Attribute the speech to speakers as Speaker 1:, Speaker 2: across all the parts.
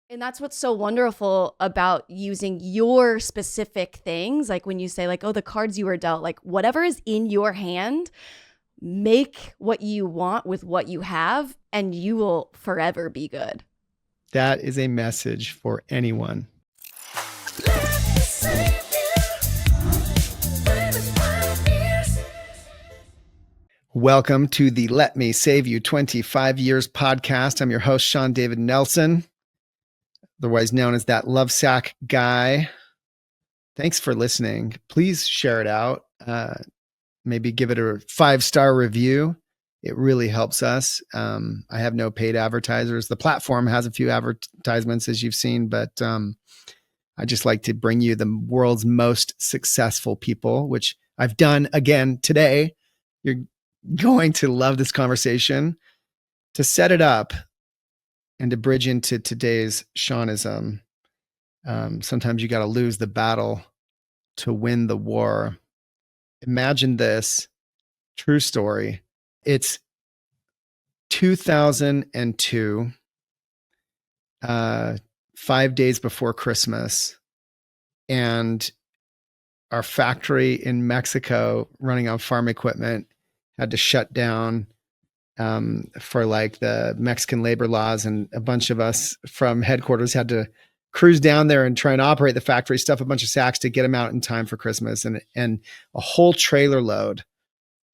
Speaker 1: And that's what's so wonderful about using your specific things. Like when you say, like, oh, the cards you were dealt, like whatever is in your hand, make what you want with what you have, and you will forever be good.
Speaker 2: That is a message for anyone. Welcome to the Let Me Save You 25 Years podcast. I'm your host, Shawn David Nelson, otherwise known as that love sack guy. Thanks for listening. Please share it out. Maybe give it a 5-star review. It really helps us. I have no paid advertisers. The platform has a few advertisements, as you've seen, but I just like to bring you the world's most successful people, which I've done again today. You're going to love this conversation. To set it up and to bridge into today's Shawnism, sometimes you got to lose the battle to win the war. Imagine this true story. It's 2002, 5 days before Christmas, and our factory in Mexico running on farm equipment had to shut down for like the Mexican labor laws, and a bunch of us from headquarters had to cruise down there and try and operate the factory, stuff a bunch of sacks to get them out in time for Christmas. And a whole trailer load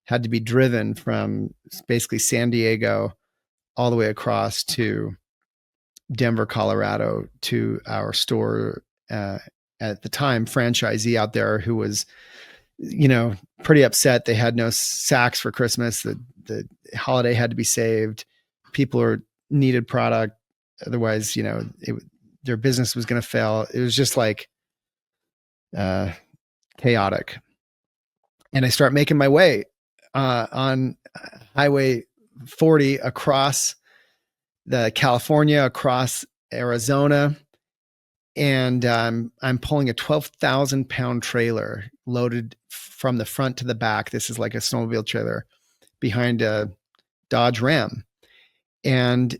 Speaker 2: had to be driven from basically San Diego all the way across to Denver, Colorado, to our store, at the time, franchisee out there who was, pretty upset. They had no sacks for Christmas. The holiday had to be saved. People needed product. Otherwise, their business was going to fail. It was just like chaotic. And I start making my way on Highway 40 across the California, across Arizona. And I'm pulling a 12,000 pound trailer loaded from the front to the back. This is like a snowmobile trailer behind a Dodge Ram. And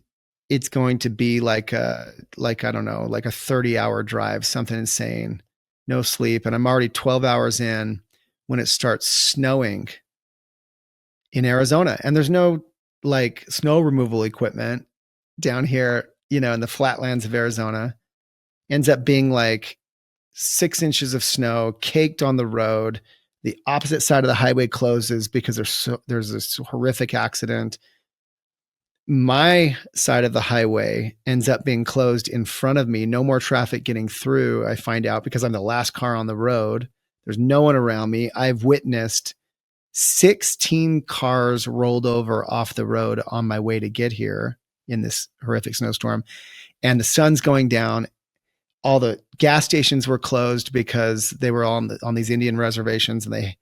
Speaker 2: it's going to be like a 30-hour drive, something insane, no sleep. And I'm already 12 hours in when it starts snowing in Arizona. And there's no like snow removal equipment down here, in the flatlands of Arizona. Ends up being like 6 inches of snow caked on the road. The opposite side of the highway closes because there's this horrific accident. My side of the highway ends up being closed in front of me. No more traffic getting through, I find out, because I'm the last car on the road. There's no one around me. I've witnessed 16 cars rolled over off the road on my way to get here in this horrific snowstorm. And the sun's going down. All the gas stations were closed because they were on these Indian reservations, and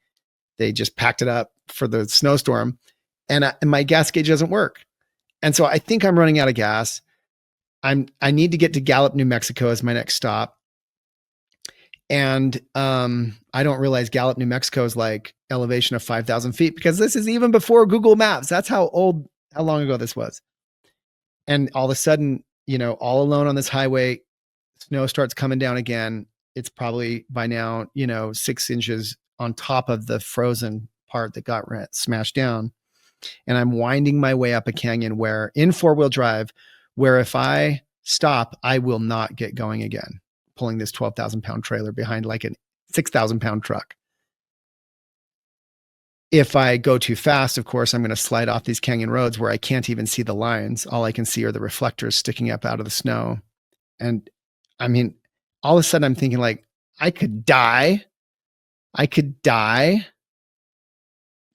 Speaker 2: they just packed it up for the snowstorm. And my gas gauge doesn't work. And so I think I'm running out of gas. I need to get to Gallup, New Mexico as my next stop. And I don't realize Gallup, New Mexico is like elevation of 5,000 feet, because this is even before Google Maps. That's how long ago this was. And all of a sudden, all alone on this highway, snow starts coming down again. It's probably by now, 6 inches on top of the frozen part that got smashed down. And I'm winding my way up a canyon where in 4-wheel drive, where if I stop, I will not get going again, pulling this 12,000 pound trailer behind like a 6,000 pound truck. If I go too fast, of course, I'm going to slide off these canyon roads where I can't even see the lines. All I can see are the reflectors sticking up out of the snow. And I mean, all of a sudden I'm thinking like, I could die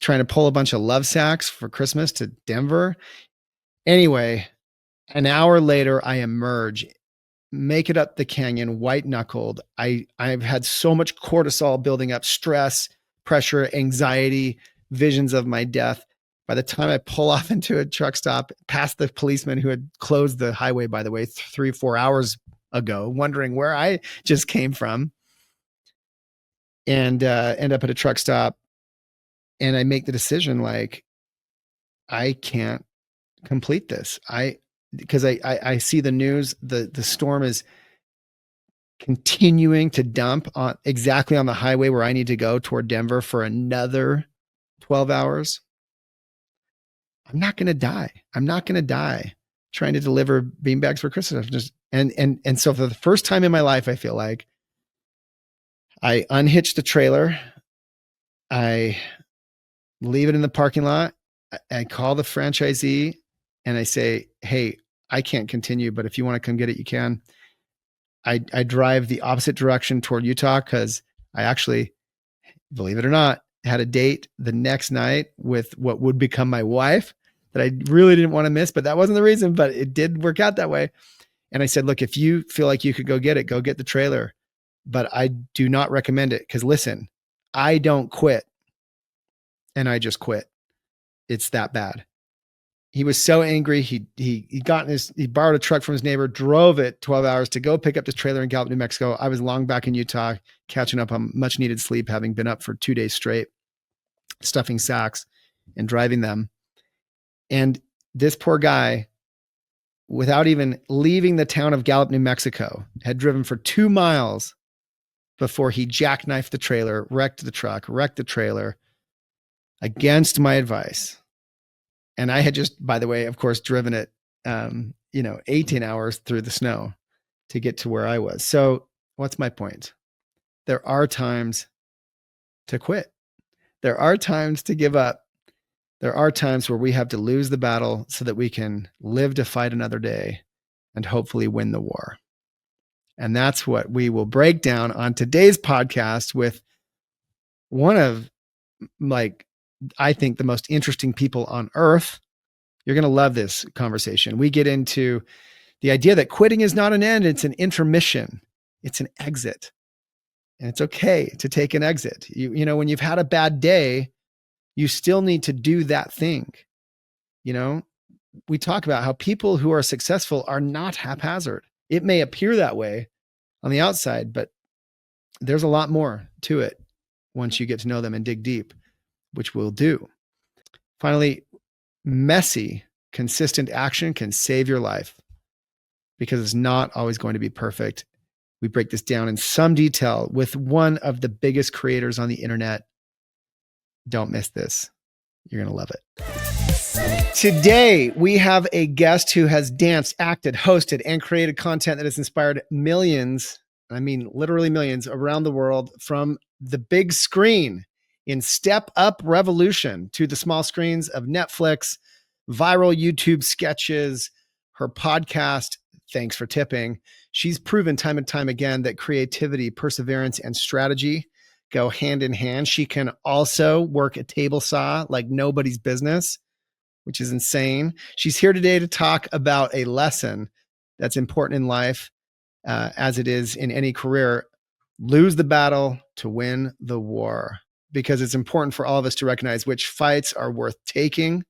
Speaker 2: trying to pull a bunch of love sacks for Christmas to Denver. Anyway, an hour later, I emerge, make it up the canyon, white knuckled. I've had so much cortisol building up, stress, pressure, anxiety, visions of my death. By the time I pull off into a truck stop, past the policeman who had closed the highway, by the way, 3-4 hours ago, wondering where I just came from, and end up at a truck stop. And I make the decision, like, I can't complete this. because I see the news, the storm is continuing to dump on exactly on the highway where I need to go toward Denver for another 12 hours. I'm not going to die. I'm not going to die trying to deliver beanbags for Christmas. And so for the first time in my life, I feel like I unhitch the trailer. I leave it in the parking lot. I call the franchisee and I say, hey, I can't continue, but if you want to come get it, you can. I drive the opposite direction toward Utah because I actually, believe it or not, had a date the next night with what would become my wife that I really didn't want to miss, but that wasn't the reason, but it did work out that way. And I said, look, if you feel like you could go get it, go get the trailer, but I do not recommend it. Cause listen, I don't quit and I just quit. It's that bad. He was so angry. He borrowed a truck from his neighbor, drove it 12 hours to go pick up this trailer in Gallup, New Mexico. I was long back in Utah, catching up on much needed sleep, having been up for 2 days straight, stuffing sacks and driving them. And this poor guy, without even leaving the town of Gallup, New Mexico, had driven for 2 miles before he jackknifed the trailer, wrecked the truck, wrecked the trailer against my advice. And I had just, by the way, of course, driven it, 18 hours through the snow to get to where I was. So what's my point? There are times to quit. There are times to give up. There are times where we have to lose the battle so that we can live to fight another day and hopefully win the war. And that's what we will break down on today's podcast with one of, I think, the most interesting people on earth. You're going to love this conversation. We get into the idea that quitting is not an end. It's an intermission. It's an exit. And it's okay to take an exit. When you've had a bad day, you still need to do that thing. We talk about how people who are successful are not haphazard. It may appear that way on the outside, but there's a lot more to it once you get to know them and dig deep, which we'll do. Finally, messy, consistent action can save your life because it's not always going to be perfect. We break this down in some detail with one of the biggest creators on the internet. Don't miss this. You're going to love it. Today, we have a guest who has danced, acted, hosted, and created content that has inspired millions, I mean, literally millions around the world, from the big screen in Step Up Revolution to the small screens of Netflix, viral YouTube sketches, her podcast, Thanks for Tipping. She's proven time and time again that creativity, perseverance, and strategy go hand in hand. She can also work a table saw like nobody's business, which is insane. She's here today to talk about a lesson that's important in life, as it is in any career. Lose the battle to win the war, because it's important for all of us to recognize which fights are worth taking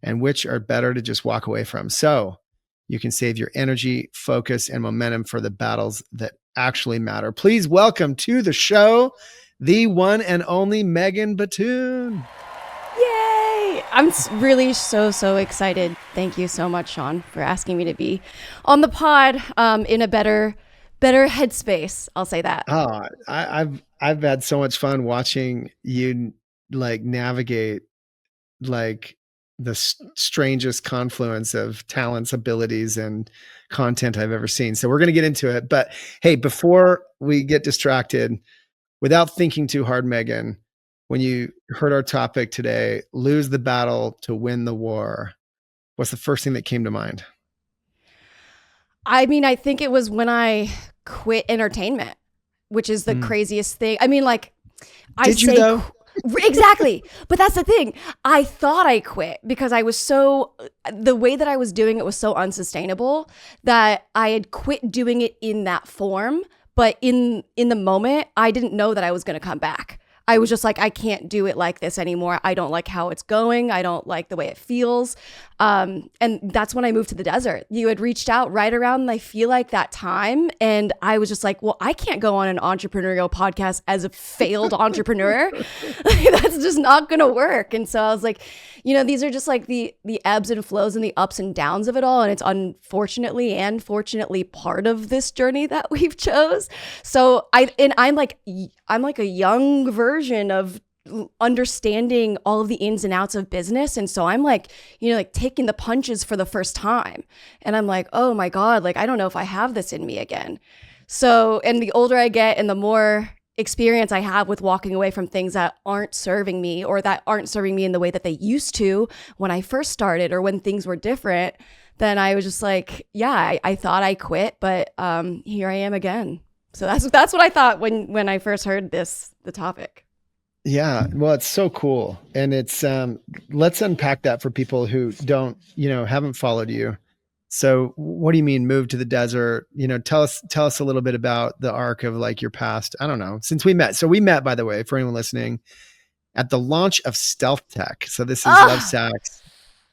Speaker 2: and which are better to just walk away from. So you can save your energy, focus, and momentum for the battles that actually matter. Please welcome to the show, the one and only Megan Batoon.
Speaker 1: Yay! I'm really so excited. Thank you so much, Shawn, for asking me to be on the pod in a better headspace. I'll say that.
Speaker 2: Oh, I've had so much fun watching you navigate the strangest confluence of talents, abilities, and content I've ever seen. So we're going to get into it. But hey, before we get distracted, without thinking too hard, Megan, when you heard our topic today, lose the battle to win the war, what's the first thing that came to mind?
Speaker 1: I mean, I think it was when I quit entertainment, which is the craziest thing. I mean,
Speaker 2: Did you though?
Speaker 1: Exactly. But that's the thing. I thought I quit because I was the way that I was doing it was so unsustainable that I had quit doing it in that form. But in the moment, I didn't know that I was going to come back. I was just like, I can't do it like this anymore. I don't like how it's going. I don't like the way it feels. And that's when I moved to the desert. You had reached out right around, I feel like, that time. And I was just like, well, I can't go on an entrepreneurial podcast as a failed entrepreneur. That's just not going to work. And so I was like, these are just like the ebbs and flows and the ups and downs of it all. And it's unfortunately and fortunately part of this journey that we've chose. So I'm like a young version of understanding all of the ins and outs of business. And so I'm like, like taking the punches for the first time. And I'm like, oh my God, like, I don't know if I have this in me again. So, and the older I get and the more experience I have with walking away from things that aren't serving me or that aren't serving me in the way that they used to when I first started or when things were different, then I was just like, yeah, I thought I quit, but here I am again. So that's what I thought when I first heard the topic.
Speaker 2: Yeah, well, it's so cool. And it's let's unpack that for people who don't, haven't followed you. So what do you mean move to the desert? Tell us a little bit about the arc of like your past. I don't know, since we met. So we met, by the way, for anyone listening, at the launch of Stealth Tech. So this is Love Sacks.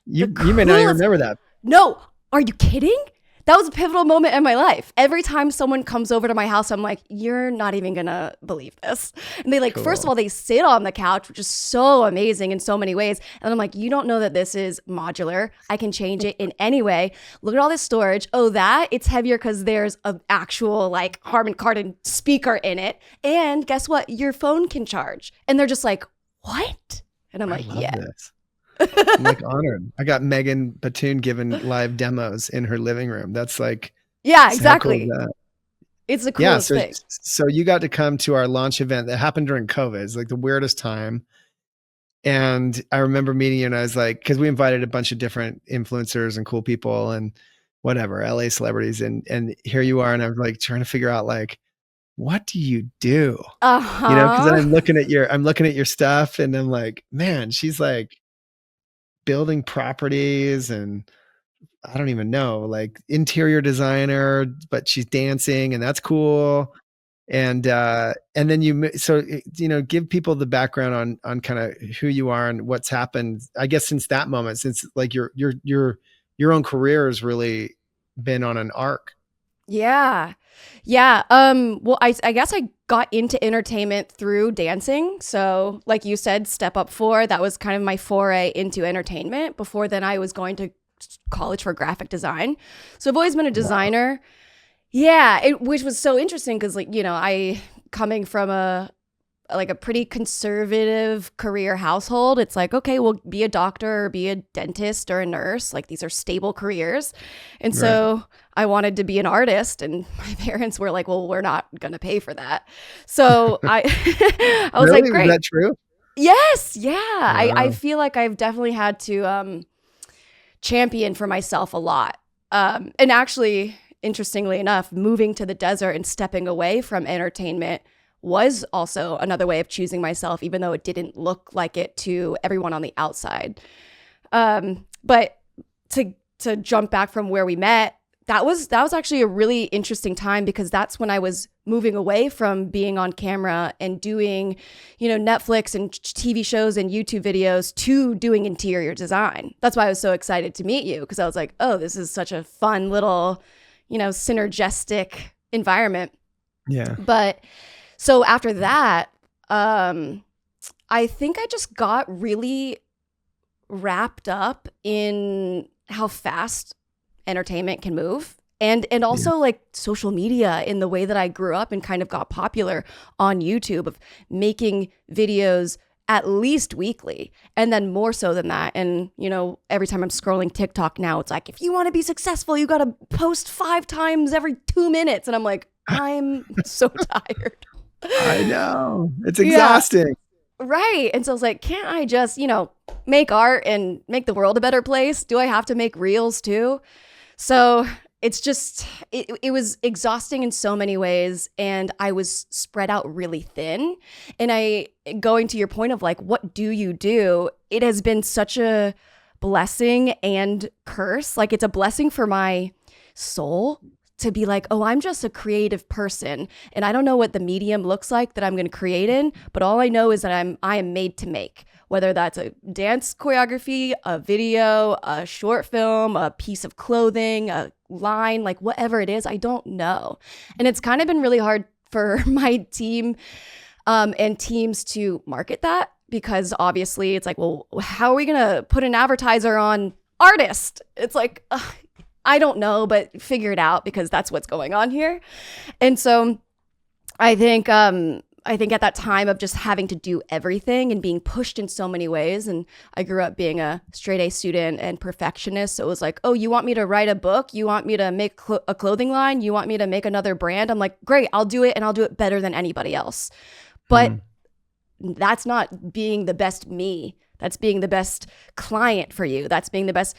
Speaker 2: You may not even remember that.
Speaker 1: No, are you kidding? That was a pivotal moment in my life. Every time someone comes over to my house, I'm like, you're not even gonna believe this. And they cool. First of all, they sit on the couch, which is so amazing in so many ways. And I'm like, you don't know that this is modular. I can change it in any way. Look at all this storage. Oh, it's heavier because there's an actual like Harman Kardon speaker in it. And guess what? Your phone can charge. And they're just like, what? And I'm like, yeah.
Speaker 2: This. I'm like honored. I got Megan Batoon giving live demos in her living room. That's like,
Speaker 1: yeah, exactly. It's the coolest thing.
Speaker 2: So you got to come to our launch event that happened during COVID. It's like the weirdest time. And I remember meeting you and I was like, cause we invited a bunch of different influencers and cool people and whatever, LA celebrities. And here you are. And I was like trying to figure out like, what do you do? Cause then I'm looking at your stuff and I'm like, man, she's like, building properties and I don't even know, like interior designer, but she's dancing and that's cool. And then give people the background on kind of who you are and what's happened, I guess, since that moment, since like your own career has really been on an arc.
Speaker 1: Yeah. Well, I guess I got into entertainment through dancing. So like you said, Step Up 4, that was kind of my foray into entertainment. Before then I was going to college for graphic design. So I've always been a designer. Wow. Yeah. Which was so interesting because I coming from a pretty conservative career household. It's like, okay, well, be a doctor or be a dentist or a nurse. Like these are stable careers. And so I wanted to be an artist and my parents were like, well, we're not going to pay for that. So I was
Speaker 2: really?
Speaker 1: like, great.
Speaker 2: Is that true?
Speaker 1: Yes. Yeah.
Speaker 2: Wow.
Speaker 1: I feel like I've definitely had to champion for myself a lot. And actually, interestingly enough, moving to the desert and stepping away from entertainment was also another way of choosing myself, even though it didn't look like it to everyone on the outside. But to jump back from where we met, that was actually a really interesting time because that's when I was moving away from being on camera and doing, Netflix and TV shows and YouTube videos to doing interior design. That's why I was so excited to meet you because I was like, oh, this is such a fun little, synergistic environment.
Speaker 2: Yeah.
Speaker 1: But so after that, I think I just got really wrapped up in how fast entertainment can move and also like social media in the way that I grew up and kind of got popular on YouTube of making videos at least weekly and then more so than that. And, every time I'm scrolling TikTok now, it's like, if you want to be successful, you got to post 5 times every 2 minutes. And I'm like, I'm so tired.
Speaker 2: I know. It's exhausting.
Speaker 1: Yeah, right. And so I was like, can't I just, make art and make the world a better place? Do I have to make reels too? So it's just, it was exhausting in so many ways. And I was spread out really thin. And going to your point of like, what do you do? It has been such a blessing and curse. Like it's a blessing for my soul to be like, oh, I'm just a creative person and I don't know what the medium looks like that I'm going to create in, but all I know is that I am made to make, whether that's a dance choreography, a video, a short film, a piece of clothing, a line, like whatever it is, I don't know. And it's kind of been really hard for my team and teams to market that, because obviously it's like, well, how are we going to put an advertiser on artist? It's like, I don't know, but figure it out, because that's what's going on here. And so I think at that time of just having to do everything and being pushed in so many ways, and I grew up being a straight A student and perfectionist. So it was like, oh, you want me to write a book? You want me to make a clothing line? You want me to make another brand? I'm like, great, I'll do it, and I'll do it better than anybody else. But that's not being the best me. That's being the best client for you. That's being the best,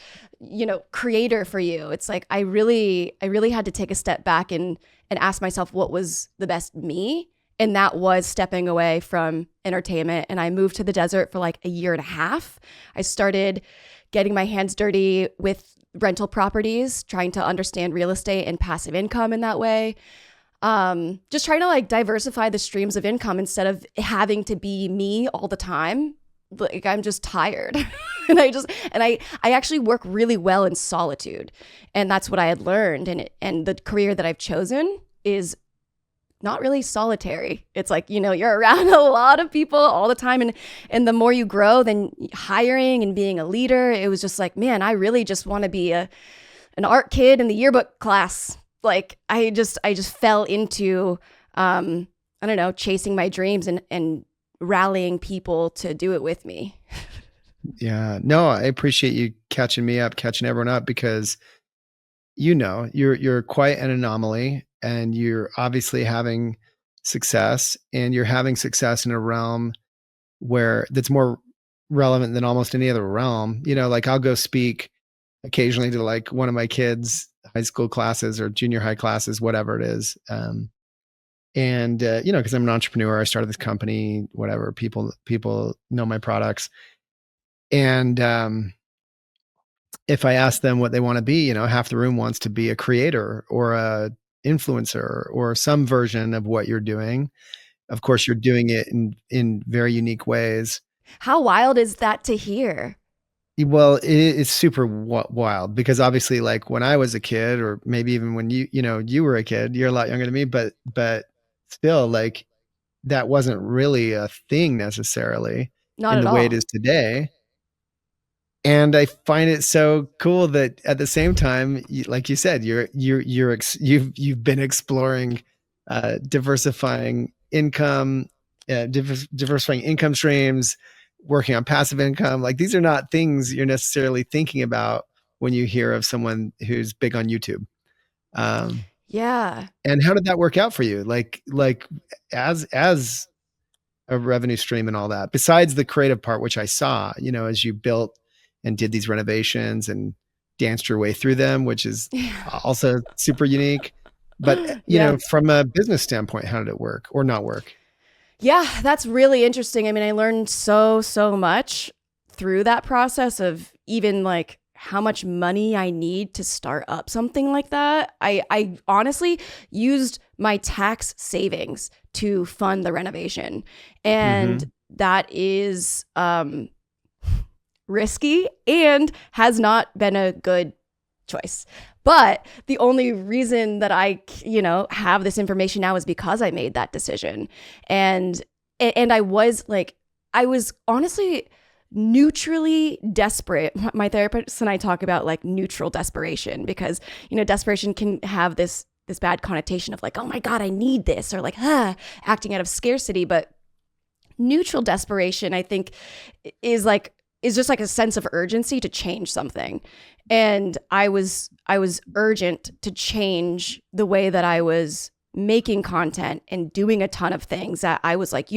Speaker 1: creator for you. It's like, I really had to take a step back and ask myself what was the best me. And that was stepping away from entertainment. And I moved to the desert for like a year and a half. I started getting my hands dirty with rental properties, trying to understand real estate and passive income in that way. Just trying to like diversify the streams of income instead of having to be me all the time. Like, I'm just tired. and I actually work really well in solitude. And that's what I had learned. And the career that I've chosen is not really solitary. It's like, you're around a lot of people all the time. And the more you grow, then hiring and being a leader, it was just like, man, I really just want to be an art kid in the yearbook class. Like, I just fell into, chasing my dreams and rallying people to do it with me.
Speaker 2: Yeah, no, I appreciate you catching me up, catching everyone up, because you're quite an anomaly, and you're obviously having success, and you're having success in a realm where that's more relevant than almost any other realm. Like, I'll go speak occasionally to like one of my kids' high school classes or junior high classes, whatever it is. Because I'm an entrepreneur, I started this company, whatever, people know my products. And if I ask them what they want to be, half the room wants to be a creator or a influencer or some version of what you're doing. Of course, you're doing it in very unique ways.
Speaker 1: How wild is that to hear?
Speaker 2: Well, it's super wild, because obviously, like, when I was a kid, or maybe even when you were a kid, you're a lot younger than me, but still, like, that wasn't really a thing necessarily in the way it is today. And I find it so cool that at the same time, like you said, you've been exploring diversifying income, diversifying income streams, working on passive income. Like, these are not things you're necessarily thinking about when you hear of someone who's big on YouTube.
Speaker 1: Yeah.
Speaker 2: And how did that work out for you? Like as a revenue stream and all that, besides the creative part, which I saw, as you built and did these renovations and danced your way through them, which is also super unique. But, from a business standpoint, how did it work or not work?
Speaker 1: Yeah, that's really interesting. I mean, I learned so much through that process of even like how much money I need to start up something like that. I honestly used my tax savings to fund the renovation. And that is risky and has not been a good choice. But the only reason that I, have this information now is because I made that decision. And I was honestly neutrally desperate. My therapist and I talk about like neutral desperation, because, desperation can have this bad connotation of like, oh my God, I need this, or like, acting out of scarcity. But neutral desperation, I think, is just like a sense of urgency to change something. And I was urgent to change the way that I was making content and doing a ton of things that I was like,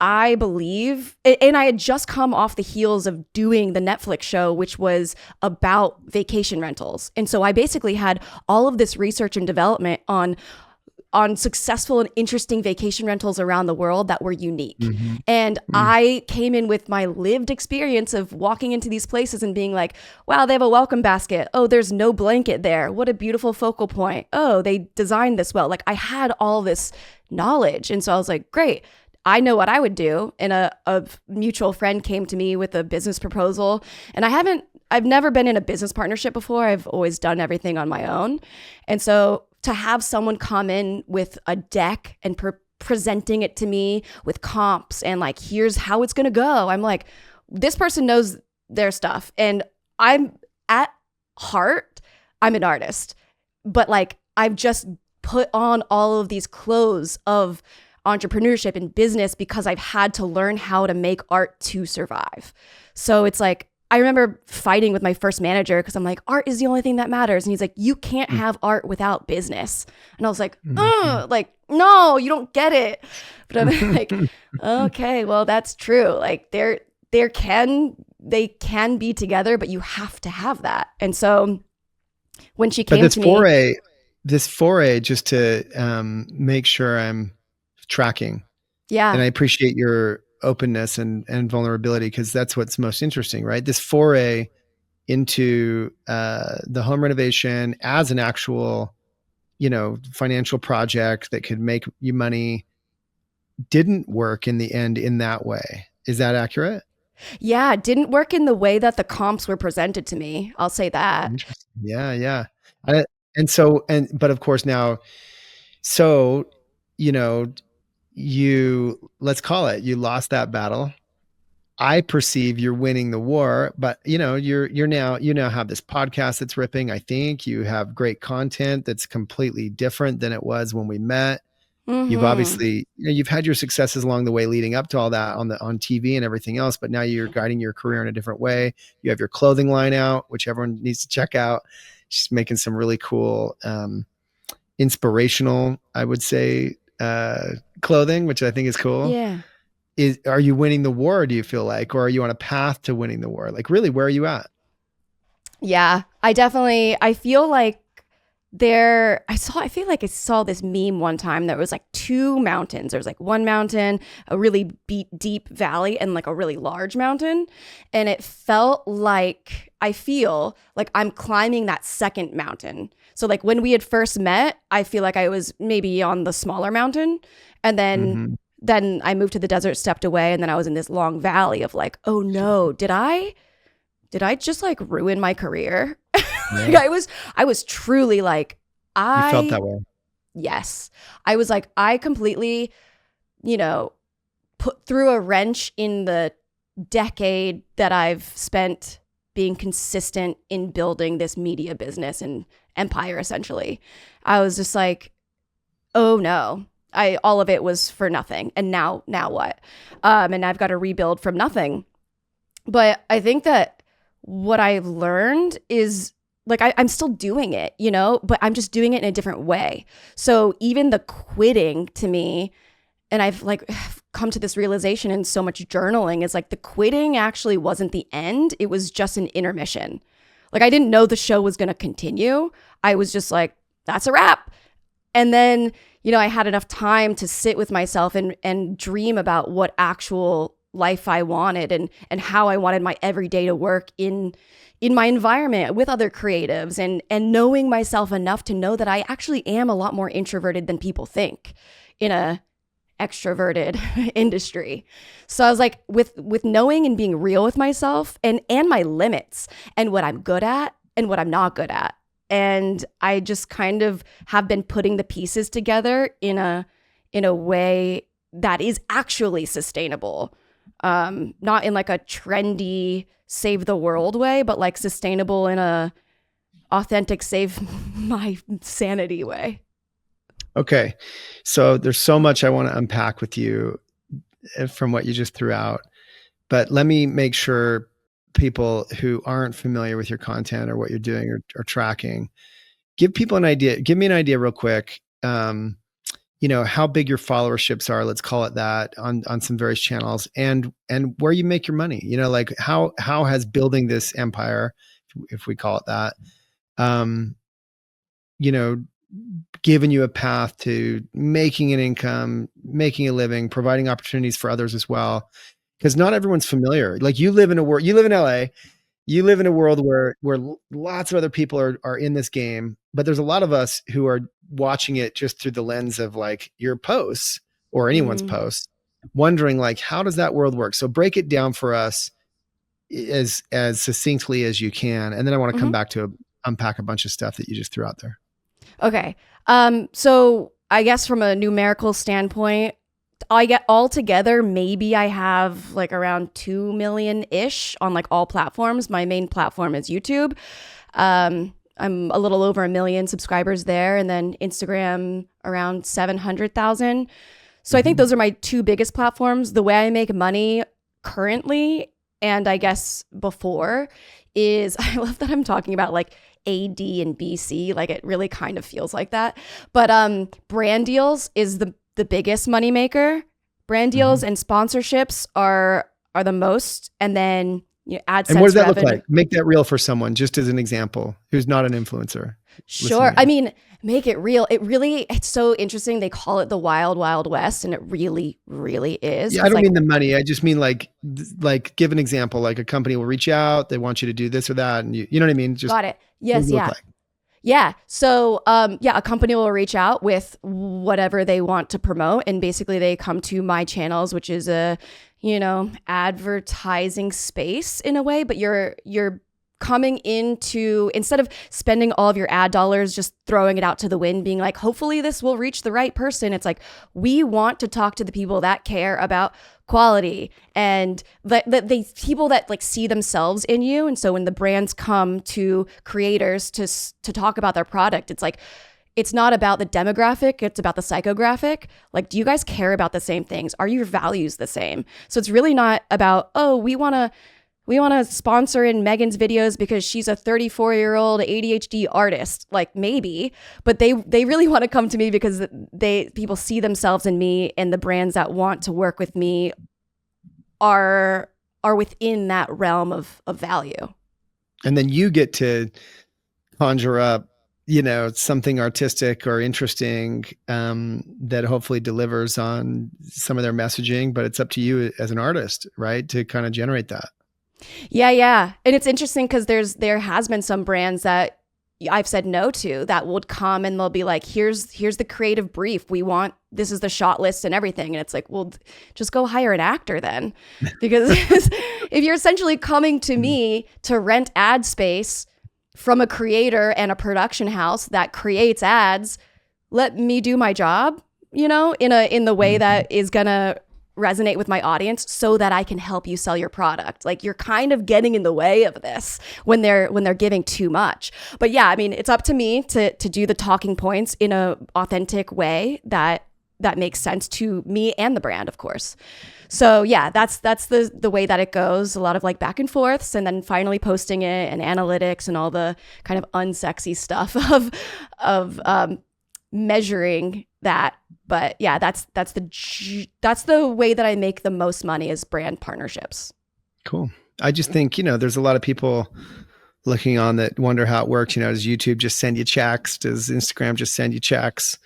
Speaker 1: I believe, and I had just come off the heels of doing the Netflix show, which was about vacation rentals. And so I basically had all of this research and development on on successful and interesting vacation rentals around the world that were unique.
Speaker 2: Mm-hmm.
Speaker 1: And
Speaker 2: Mm-hmm.
Speaker 1: I came in with my lived experience of walking into these places and being like, wow, they have a welcome basket. Oh, there's no blanket there. What a beautiful focal point. Oh, they designed this well. Like I had all this knowledge. And so I was like, great. I know what I would do. And a mutual friend came to me with a business proposal. And I've never been in a business partnership before. I've always done everything on my own. And so to have someone come in with a deck and presenting it to me with comps and like, here's how it's going to go. I'm like, this person knows their stuff. And I'm at heart, I'm an artist, but like, I've just put on all of these clothes of entrepreneurship and business because I've had to learn how to make art to survive. So it's like, I remember fighting with my first manager because I'm like, art is the only thing that matters. And he's like, you can't have art without business. And I was like, like, no, you don't get it. But I'm like, okay, well, that's true. Like they can be together, but you have to have that. And so when she came to me,
Speaker 2: this foray, just to make sure I'm tracking.
Speaker 1: Yeah.
Speaker 2: And I appreciate your openness and vulnerability, because that's what's most interesting, right? This foray into the home renovation as an actual, financial project that could make you money didn't work in the end in that way. Is that accurate?
Speaker 1: Yeah, it didn't work in the way that the comps were presented to me. I'll say that.
Speaker 2: Yeah. But of course now, let's call it, you lost that battle. I perceive you're winning the war, but you now have this podcast that's ripping. I think you have great content that's completely different than it was when we met. Mm-hmm. You've obviously, you've had your successes along the way leading up to all that on TV and everything else, but now you're guiding your career in a different way. You have your clothing line out, which everyone needs to check out. She's making some really cool, inspirational, I would say, clothing, which I think is cool.
Speaker 1: Yeah.
Speaker 2: Are you winning the war, do you feel like, or are you on a path to winning the war? Like, really, where are you at?
Speaker 1: Yeah, I feel like I feel like I saw this meme one time that was like two mountains. There was like one mountain, a really deep valley, and like a really large mountain. And it felt like, I feel like I'm climbing that second mountain. So like when we had first met, I feel like I was maybe on the smaller mountain. And then I moved to the desert, stepped away, and then I was in this long valley of like, oh no, did I just like ruin my career? Like I was truly like,
Speaker 2: You felt that way.
Speaker 1: Yes. I was like, I completely, put through a wrench in the decade that I've spent being consistent in building this media business and empire, essentially. I was just like, oh no. All of it was for nothing. And now what? And I've got to rebuild from nothing. But I think that what I've learned is like, I'm still doing it, but I'm just doing it in a different way. So even the quitting to me, and I've like come to this realization in so much journaling, is like the quitting actually wasn't the end. It was just an intermission. Like I didn't know the show was going to continue. I was just like, that's a wrap. And then, I had enough time to sit with myself and dream about what actual life I wanted and how I wanted my everyday to work in my environment with other creatives, and knowing myself enough to know that I actually am a lot more introverted than people think in a extroverted industry. So I was like, with knowing and being real with myself and my limits and what I'm good at and what I'm not good at. And I just kind of have been putting the pieces together in a way that is actually sustainable. Not in like a trendy save the world way, but like sustainable in a authentic save my sanity way.
Speaker 2: Okay. So there's so much I want to unpack with you from what you just threw out, but let me make sure people who aren't familiar with your content or what you're doing or tracking, give people an idea. Give me an idea real quick. How big your followerships are, let's call it that, on some various channels, and where you make your money. Like how has building this empire, if we call it that, given you a path to making an income, making a living, providing opportunities for others as well. Because not everyone's familiar. Like you live in LA, you live in a world where lots of other people are in this game, but there's a lot of us who are watching it just through the lens of like your posts or anyone's
Speaker 1: Mm-hmm.
Speaker 2: posts, wondering like, how does that world work? So break it down for us as succinctly as you can. And then I want to come back to unpack a bunch of stuff that you just threw out there.
Speaker 1: Okay. So I guess from a numerical standpoint, I get all together, maybe I have like around 2 million ish on like all platforms. My main platform is YouTube. I'm a little over 1 million subscribers there. And then Instagram around 700,000. So I think those are my two biggest platforms. The way I make money currently, and I guess before, is I love that I'm talking about like AD and BC. Like it really kind of feels like that. But brand deals is the biggest moneymaker. Brand deals and sponsorships are the most, and then AdSense.
Speaker 2: And what does that
Speaker 1: revenue.
Speaker 2: look like? Make that real for someone, just as an example, who's not an influencer.
Speaker 1: Sure. I mean, make it real. It's so interesting. They call it the wild, wild west, and it really, really is.
Speaker 2: Yeah, I don't mean the money. I just mean like give an example. Like a company will reach out, they want you to do this or that, and you know what I mean? Just
Speaker 1: got it. Yes. Yeah.
Speaker 2: Like.
Speaker 1: Yeah. So, a company will reach out with whatever they want to promote. And basically they come to my channels, which is a, advertising space in a way, but you're coming into, instead of spending all of your ad dollars, just throwing it out to the wind, being like, hopefully this will reach the right person. It's like, we want to talk to the people that care about quality and the people that like see themselves in you. And so when the brands come to creators to talk about their product, it's like, it's not about the demographic, it's about the psychographic. Like, do you guys care about the same things? Are your values the same? So it's really not about, oh, we want to sponsor in Megan's videos because she's a 34-year-old ADHD artist. Like maybe, but they really want to come to me because people see themselves in me, and the brands that want to work with me are within that realm of value. And
Speaker 2: then you get to conjure up, something artistic or interesting that hopefully delivers on some of their messaging, but it's up to you as an artist, right, to kind of generate that.
Speaker 1: Yeah. And it's interesting because there has been some brands that I've said no to that would come and they'll be like, here's the creative brief. This is the shot list and everything. And it's like, well, just go hire an actor then. Because if you're essentially coming to me to rent ad space from a creator and a production house that creates ads, let me do my job, in the way that is gonna resonate with my audience so that I can help you sell your product. Like you're kind of getting in the way of this when they're giving too much. But yeah, I mean, it's up to me to do the talking points in a authentic way that makes sense to me and the brand, of course. So yeah, that's the way that it goes. A lot of like back and forths, and then finally posting it and analytics and all the kind of unsexy stuff of measuring that. But yeah, that's the way that I make the most money is brand partnerships. Cool.
Speaker 2: I just think, there's a lot of people looking on that wonder how it works. Does YouTube just send you checks? Does Instagram just send you checks?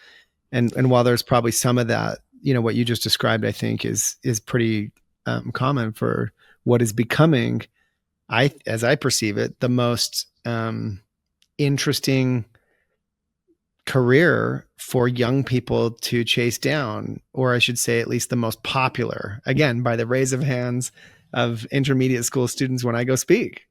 Speaker 2: And while there's probably some of that, what you just described, I think is pretty common for what is becoming, as I perceive it, the most interesting career for young people to chase down, or I should say at least the most popular, again, by the raise of hands of intermediate school students when I go speak,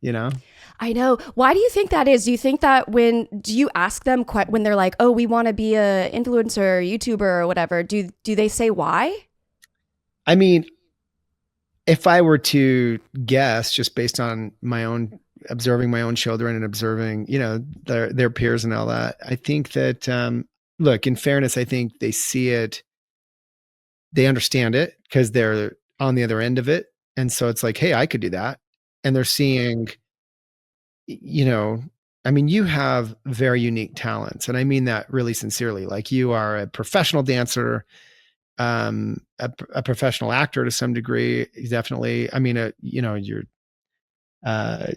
Speaker 1: I know. Why do you think that is? Do you think that do you ask them when they're like, oh, we want to be a influencer, YouTuber or whatever, do they say why?
Speaker 2: I mean, if I were to guess just based on observing my own children and observing, their peers and all that, I think that, look, in fairness, I think they see it, they understand it because they're on the other end of it. And so it's like, hey, I could do that. And they're seeing, you have very unique talents. And I mean that really sincerely. Like you are a professional dancer, a professional actor to some degree. Definitely. I mean, you're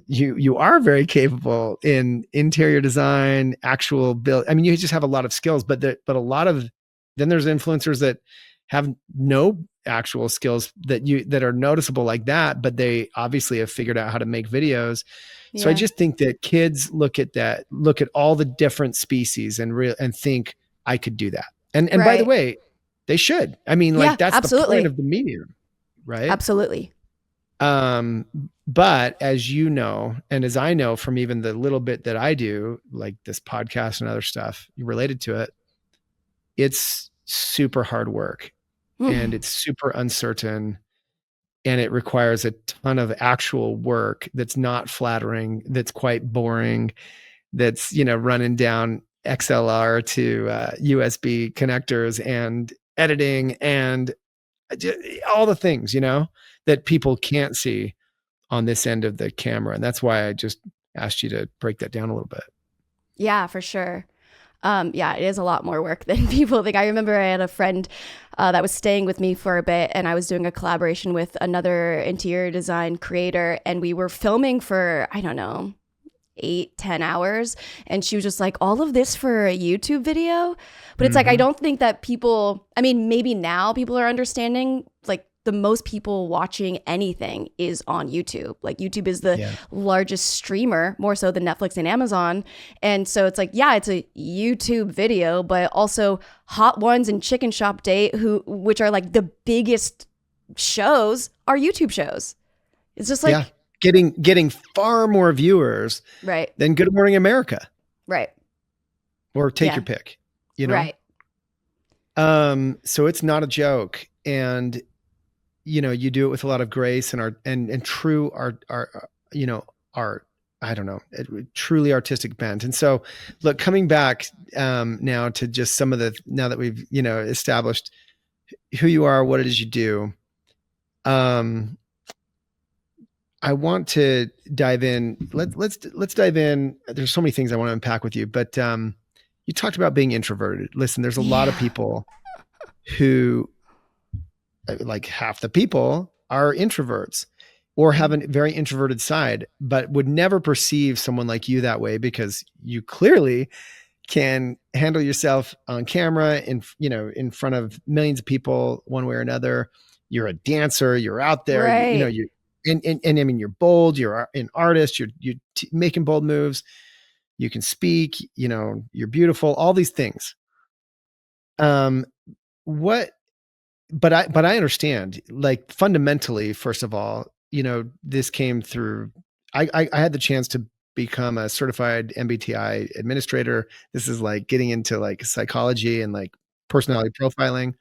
Speaker 2: you are very capable in interior design, actual build. I mean, you just have a lot of skills, but a lot of, then there's influencers that have no actual skills that are noticeable like that, but they obviously have figured out how to make videos. So I just think that kids look at all the different species and think I could do that. And by the way, they should. I mean, like that's absolutely the point of the medium, right?
Speaker 1: Absolutely.
Speaker 2: But as you know, and as I know from even the little bit that I do, like this podcast and other stuff related to it, it's super hard work and it's super uncertain. And it requires a ton of actual work that's not flattering, that's quite boring, that's, running down XLR to USB connectors and editing and all the things, that people can't see on this end of the camera. And that's why I just asked you to break that down a little bit.
Speaker 1: Yeah, for sure. It is a lot more work than people think. I remember I had a friend that was staying with me for a bit, and I was doing a collaboration with another interior design creator, and we were filming for, I don't know, 8-10 hours. And she was just like, all of this for a YouTube video? But it's like, I don't think that people, I mean, maybe now people are understanding, like, the most people watching anything is on YouTube. Like YouTube is the largest streamer, more so than Netflix and Amazon. And so it's like, it's a YouTube video, but also Hot Ones and Chicken Shop Date, which are like the biggest shows, are YouTube shows. It's just like
Speaker 2: getting far more viewers than Good Morning America.
Speaker 1: Right.
Speaker 2: Or Take Your Pick,
Speaker 1: Right.
Speaker 2: So it's not a joke. And you do it with a lot of grace and true art, I don't know, truly artistic bent. And so look, coming back now to just some of now that we've, established who you are, what it is you do. I want to dive in. Let's dive in. There's so many things I want to unpack with you, but you talked about being introverted. Listen, there's a lot of people who, like half the people, are introverts or have a very introverted side, but would never perceive someone like you that way because you clearly can handle yourself on camera in front of millions of people one way or another. You're a dancer, you're out there, and I mean, you're bold, you're an artist, you're making bold moves, you can speak, you're beautiful, all these things. But I understand, like, fundamentally, first of all, this came through, I had the chance to become a certified MBTI administrator. This is like getting into like psychology and like personality profiling.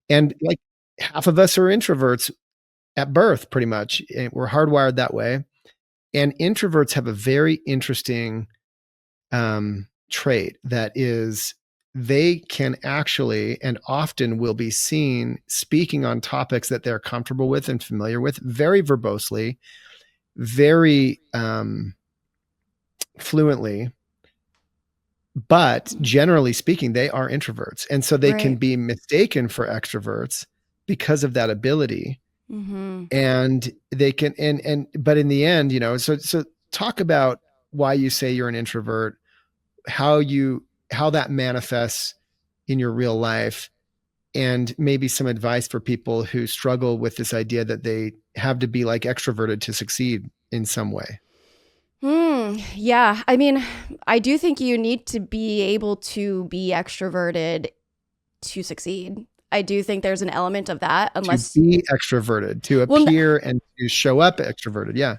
Speaker 2: And like half of us are introverts at birth, pretty much. And we're hardwired that way. And introverts have a very interesting trait that is, they can actually and often will be seen speaking on topics that they're comfortable with and familiar with very verbosely, very fluently. But generally speaking, they are introverts. And so they can be mistaken for extroverts because of that ability. And they can, but in the end, so talk about why you say you're an introvert, how that manifests in your real life, and maybe some advice for people who struggle with this idea that they have to be like extroverted to succeed in some way.
Speaker 1: Yeah. I mean, I do think you need to be able to be extroverted to succeed. I do think there's an element of that, unless
Speaker 2: to be extroverted, to appear and to show up extroverted. Yeah.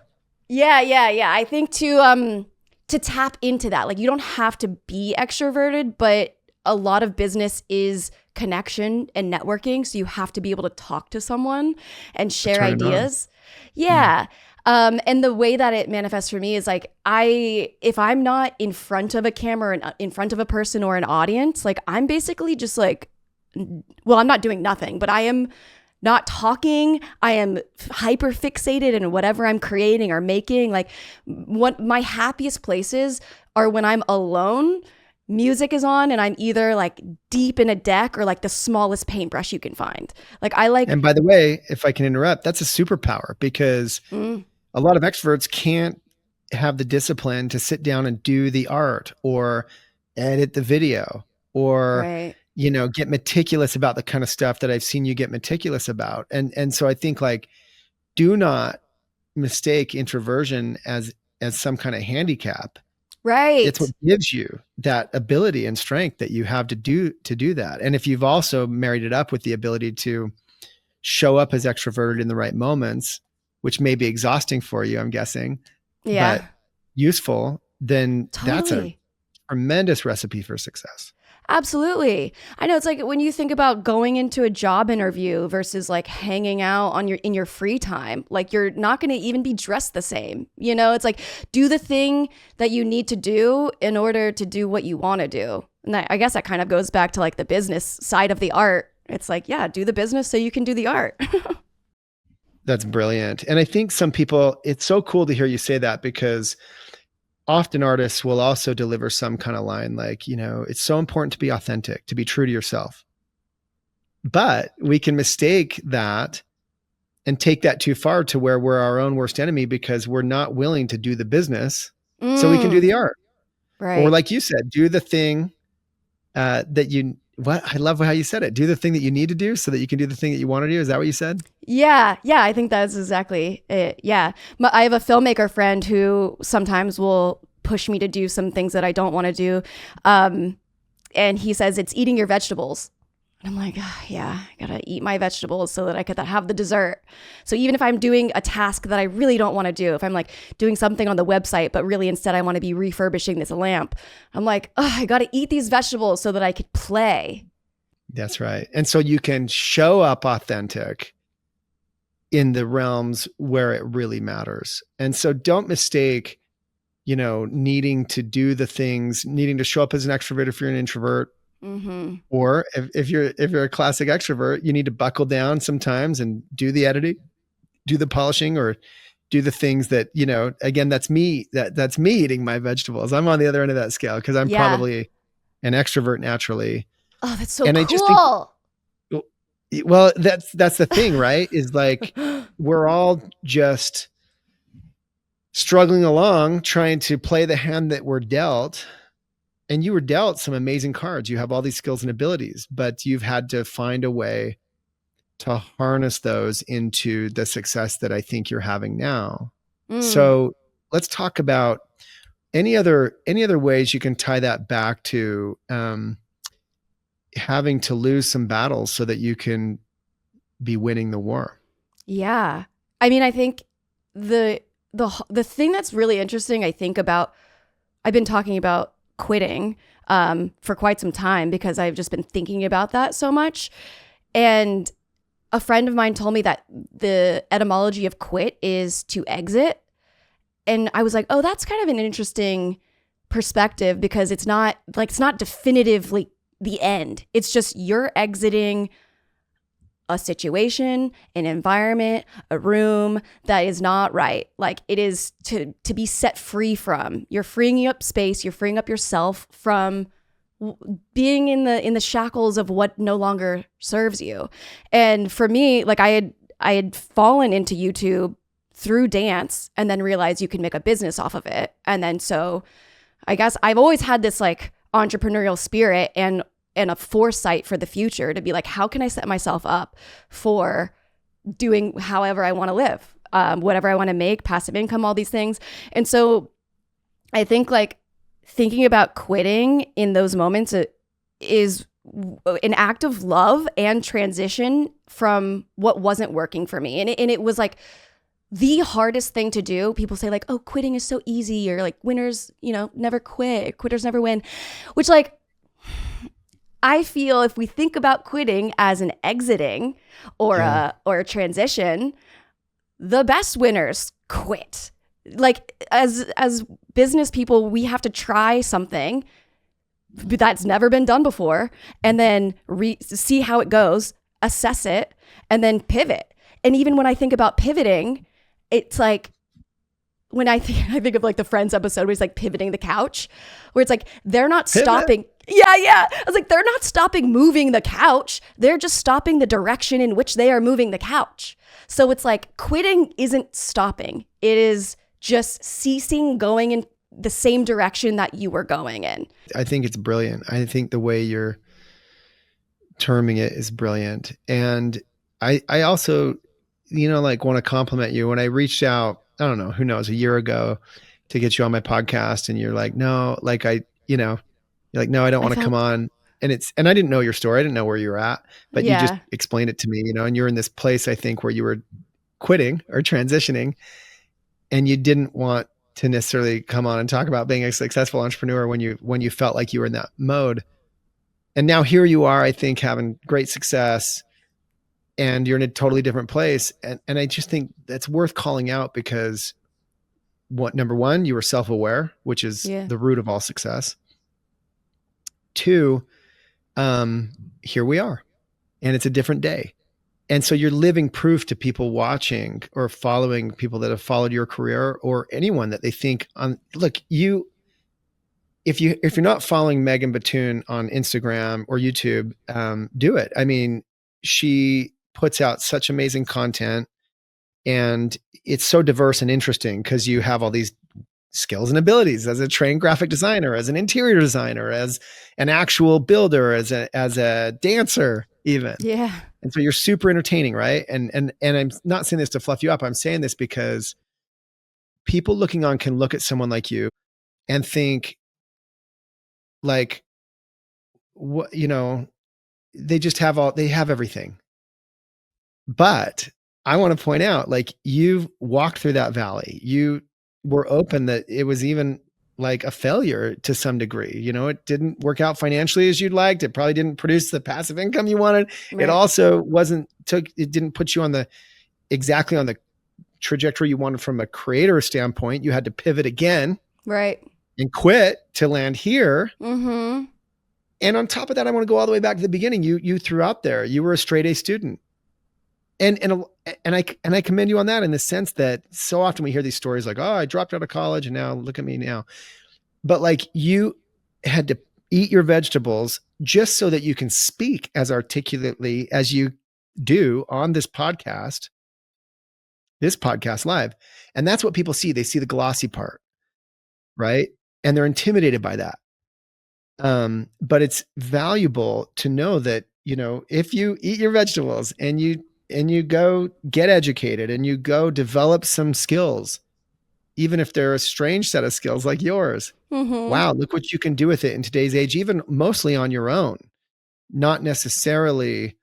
Speaker 1: I think to tap into that, like, you don't have to be extroverted, but a lot of business is connection and networking. So you have to be able to talk to someone and share ideas. Yeah. And the way that it manifests for me is like, if I'm not in front of a camera and in front of a person or an audience, like, I'm basically just like, well, I'm not doing nothing, but I am not talking. I am hyper fixated in whatever I'm creating or making. Like, what my happiest places are when I'm alone, music is on, and I'm either like deep in a deck or like the smallest paintbrush you can find. Like, and
Speaker 2: by the way, if I can interrupt, that's a superpower, because A lot of extroverts can't have the discipline to sit down and do the art or edit the video or,
Speaker 1: Right.
Speaker 2: get meticulous about the kind of stuff that I've seen you get meticulous about. And so I think like, do not mistake introversion as some kind of handicap. It's what
Speaker 1: Right.
Speaker 2: gives you that ability and strength that you have to do that. And if you've also married it up with the ability to show up as extroverted in the right moments, which may be exhausting for you, I'm guessing,
Speaker 1: Yeah.
Speaker 2: but useful, then that's a
Speaker 1: Totally.
Speaker 2: tremendous recipe for success.
Speaker 1: Absolutely. I know it's like when you think about going into a job interview versus like hanging out in your free time, like you're not going to even be dressed the same. It's like do the thing that you need to do in order to do what you want to do. And I guess that kind of goes back to like the business side of the art. It's like, yeah, do the business so you can do the art.
Speaker 2: That's brilliant. And I think some people, it's so cool to hear you say that because often artists will also deliver some kind of line like, it's so important to be authentic, to be true to yourself. But we can mistake that and take that too far to where we're our own worst enemy because we're not willing to do the business so we can do the art.
Speaker 1: Right.
Speaker 2: Or like you said, do the thing I love how you said it. Do the thing that you need to do so that you can do the thing that you want to do. Is that what you said?
Speaker 1: Yeah, I think that's exactly it. Yeah. I have a filmmaker friend who sometimes will push me to do some things that I don't want to do. And he says it's eating your vegetables. And I'm like, yeah, I gotta eat my vegetables so that I could have the dessert. So even if I'm doing a task that I really don't want to do, if I'm like doing something on the website, but really instead I want to be refurbishing this lamp, I'm like, I gotta eat these vegetables so that I could play.
Speaker 2: That's right. And so you can show up authentic in the realms where it really matters. And so don't mistake, needing to do the things, needing to show up as an extrovert if you're an introvert.
Speaker 1: Mm-hmm.
Speaker 2: Or if you're a classic extrovert, you need to buckle down sometimes and do the editing, do the polishing, or do the things that, again, that's me eating my vegetables. I'm on the other end of that scale because I'm probably an extrovert naturally.
Speaker 1: Oh, that's so
Speaker 2: and
Speaker 1: cool.
Speaker 2: I just think, well, that's the thing, right? Is like, we're all just struggling along, trying to play the hand that we're dealt. And you were dealt some amazing cards. You have all these skills and abilities, but you've had to find a way to harness those into the success that I think you're having now. So let's talk about any other ways you can tie that back to having to lose some battles so that you can be winning the war.
Speaker 1: Yeah. I mean, I think the thing that's really interesting, I think about, I've been talking about quitting for quite some time because I've just been thinking about that so much. And a friend of mine told me that the etymology of quit is to exit. And I was like, oh, that's kind of an interesting perspective because it's not definitively the end. It's just you're exiting a situation, an environment, a room that is not right. Like it is to be set free from. You're freeing up space. You're freeing up yourself from being in the shackles of what no longer serves you. And for me, like I had fallen into YouTube through dance and then realized you can make a business off of it. And then so I guess I've always had this like entrepreneurial spirit and a foresight for the future to be like, how can I set myself up for doing however I want to live, whatever I want to make, passive income, all these things. And so I think like thinking about quitting in those moments is an act of love and transition from what wasn't working for me. And it was like the hardest thing to do. People say like, oh, quitting is so easy, or like winners, never quit, quitters never win, which like, I feel if we think about quitting as an exiting or a transition, the best winners quit. Like as business people, we have to try something that's never been done before and then see how it goes, assess it, and then pivot. And even when I think about pivoting, it's like when I think of like the Friends episode where he's like pivoting the couch, where it's like they're not
Speaker 2: Pivot?
Speaker 1: stopping. Yeah. I was like, they're not stopping moving the couch. They're just stopping the direction in which they are moving the couch. So it's like quitting isn't stopping. It is just ceasing going in the same direction that you were going in.
Speaker 2: I think it's brilliant. I think the way you're terming it is brilliant. And I also, like want to compliment you. When I reached out, I don't know, who knows, a year ago to get you on my podcast, and you're like, no, like you're like, no, I don't want to come on. And I didn't know your story. I didn't know where you were at, but you just explained it to me, and you're in this place, I think, where you were quitting or transitioning, and you didn't want to necessarily come on and talk about being a successful entrepreneur when you felt like you were in that mode. And now here you are, I think, having great success, and you're in a totally different place. And I just think that's worth calling out, because number one, you were self-aware, which is the root of all success. Two, here we are, and it's a different day. And so you're living proof to people watching or following, people that have followed your career, or anyone that they think look, if you're not following Megan Batoon on Instagram or YouTube, do it. I mean, she puts out such amazing content, and it's so diverse and interesting because you have all these skills and abilities as a trained graphic designer, as an interior designer, as an actual builder, as a dancer even.
Speaker 1: Yeah.
Speaker 2: And so you're super entertaining, right? And I'm not saying this to fluff you up. I'm saying this because people looking on can look at someone like you and think like, what, they have everything. But I want to point out, like, you've walked through that valley. You were open that it was even like a failure to some degree. It didn't work out financially as you'd liked. It probably didn't produce the passive income you wanted. Right. It also it didn't put you exactly on the trajectory you wanted from a creator standpoint. You had to pivot again.
Speaker 1: Right. And
Speaker 2: quit to land here.
Speaker 1: Mm-hmm.
Speaker 2: And on top of that, I want to go all the way back to the beginning. You threw out there, you were a straight A student. And I commend you on that, in the sense that so often we hear these stories like, oh, I dropped out of college and now look at me now. But like, you had to eat your vegetables just so that you can speak as articulately as you do on this podcast live. And that's what people see. They see the glossy part, right? And they're intimidated by that. But it's valuable to know that, if you eat your vegetables and you go get educated and you go develop some skills, even if they're a strange set of skills like yours, wow, look what you can do with it in today's age, even mostly on your own, not necessarily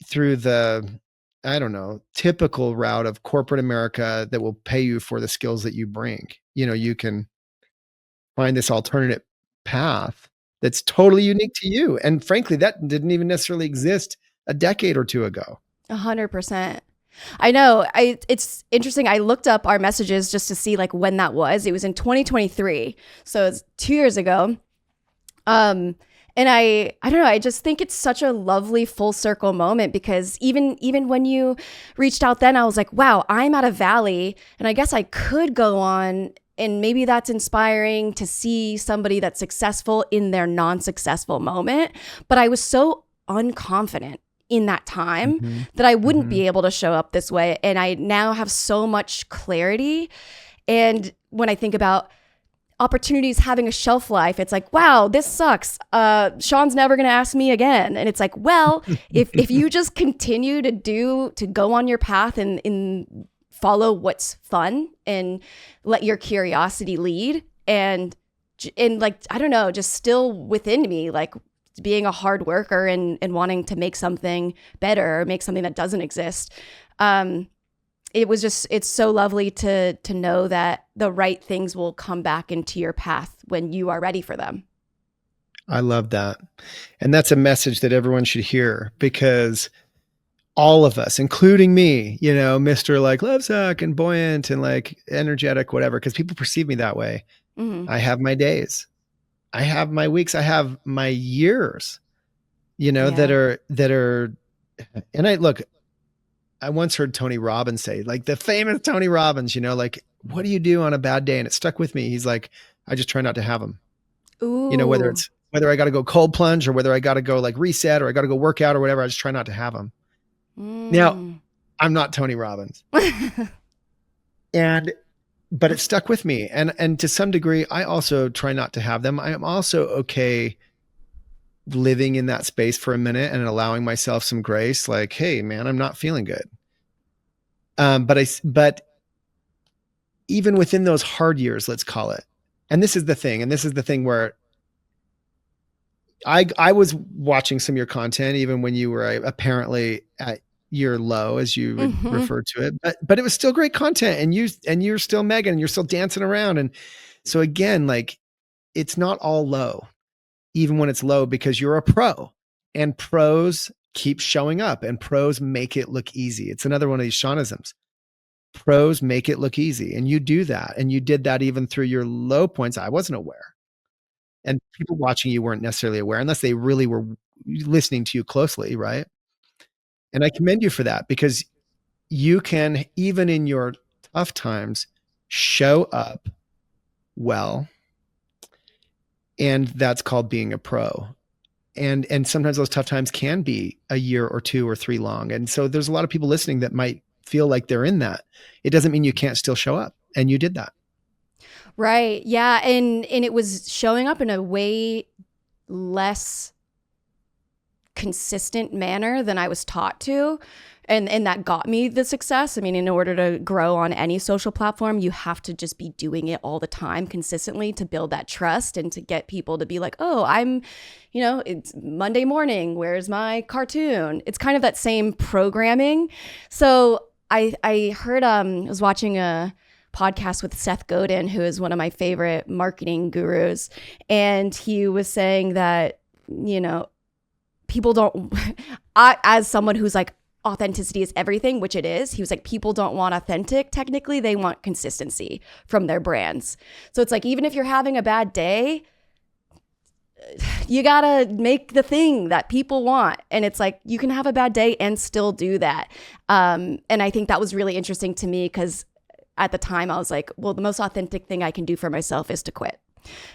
Speaker 2: through the, I don't know, typical route of corporate America that will pay you for the skills that you bring. You can find this alternate path that's totally unique to you. And frankly, that didn't even necessarily exist a decade or two ago.
Speaker 1: 100%. I know. It's interesting. I looked up our messages just to see like when that was. It was in 2023. So it's 2 years ago. And I don't know, I just think it's such a lovely full circle moment, because even when you reached out then, I was like, wow, I'm at a valley, and I guess I could go on, and maybe that's inspiring to see somebody that's successful in their non-successful moment. But I was so unconfident in that time that I wouldn't be able to show up this way. And I now have so much clarity. And when I think about opportunities having a shelf life, it's like, wow, this sucks. Shawn's never going to ask me again. And it's like, well, if you just continue to go on your path and follow what's fun and let your curiosity lead, and like, I don't know, just still within me, like being a hard worker and wanting to make something better or make something that doesn't exist. It's so lovely to know that the right things will come back into your path when you are ready for them.
Speaker 2: I love that. And that's a message that everyone should hear, because all of us, including me, Mr. like lovesack and buoyant and like energetic, whatever, because people perceive me that way. I have my days. I have my weeks. I have my years, that are, and I once heard Tony Robbins say, like the famous Tony Robbins, like what do you do on a bad day? And it stuck with me. He's like, I just try not to have them.
Speaker 1: Ooh.
Speaker 2: Whether I got to go cold plunge or whether I got to go like reset or I got to go work out or whatever, I just try not to have them. Now, I'm not Tony Robbins. But it stuck with me. And to some degree, I also try not to have them. I am also okay living in that space for a minute and allowing myself some grace. Like, hey man, I'm not feeling good. But even within those hard years, let's call it. And this is the thing where I was watching some of your content, even when you were apparently at your low, as you would refer to it, but it was still great content, and you're still Megan, and you're still dancing around. And so again, like, it's not all low, even when it's low, because you're a pro, and pros keep showing up, and pros make it look easy. It's another one of these Shawnisms. Pros make it look easy, and you do that, and you did that even through your low points. I wasn't aware. And people watching you weren't necessarily aware unless they really were listening to you closely, right? And I commend you for that, because you can, even in your tough times, show up well. And that's called being a pro. And sometimes those tough times can be a year or 2 or 3 long. And so there's a lot of people listening that might feel like they're in that. It doesn't mean you can't still show up. And you did that.
Speaker 1: Right. Yeah. And it was showing up in a way less consistent manner than I was taught to. And that got me the success. I mean, in order to grow on any social platform, you have to just be doing it all the time consistently to build that trust and to get people to be like, oh, it's Monday morning. Where's my cartoon? It's kind of that same programming. So I heard, I was watching a podcast with Seth Godin, who is one of my favorite marketing gurus. And he was saying that, people don't, as someone who's like, authenticity is everything, which it is. He was like, people don't want authentic. Technically, they want consistency from their brands. So it's like, even if you're having a bad day, you gotta make the thing that people want. And it's like, you can have a bad day and still do that. And I think that was really interesting to me, because at the time I was like, well, the most authentic thing I can do for myself is to quit.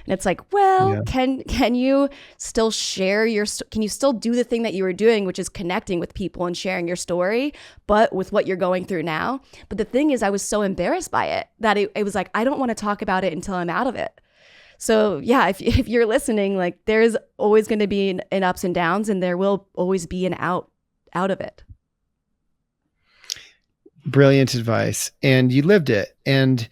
Speaker 1: And it's like, well, yeah. Can you still share can you still do the thing that you were doing, which is connecting with people and sharing your story, but with what you're going through now? But the thing is, I was so embarrassed by it that it was like, I don't want to talk about it until I'm out of it. So yeah, if you're listening, like, there's always going to be an ups and downs, and there will always be an out of it.
Speaker 2: Brilliant advice. And you lived it. And,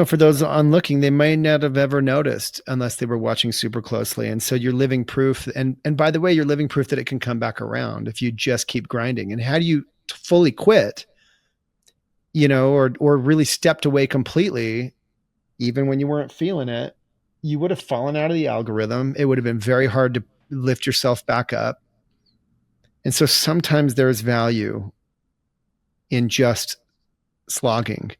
Speaker 2: for those on looking, they might not have ever noticed unless they were watching super closely. And so you're living proof. And by the way, you're living proof that it can come back around if you just keep grinding. And how do you fully quit, or really stepped away completely, even when you weren't feeling it? You would have fallen out of the algorithm. It would have been very hard to lift yourself back up. And so sometimes there's value in just slogging,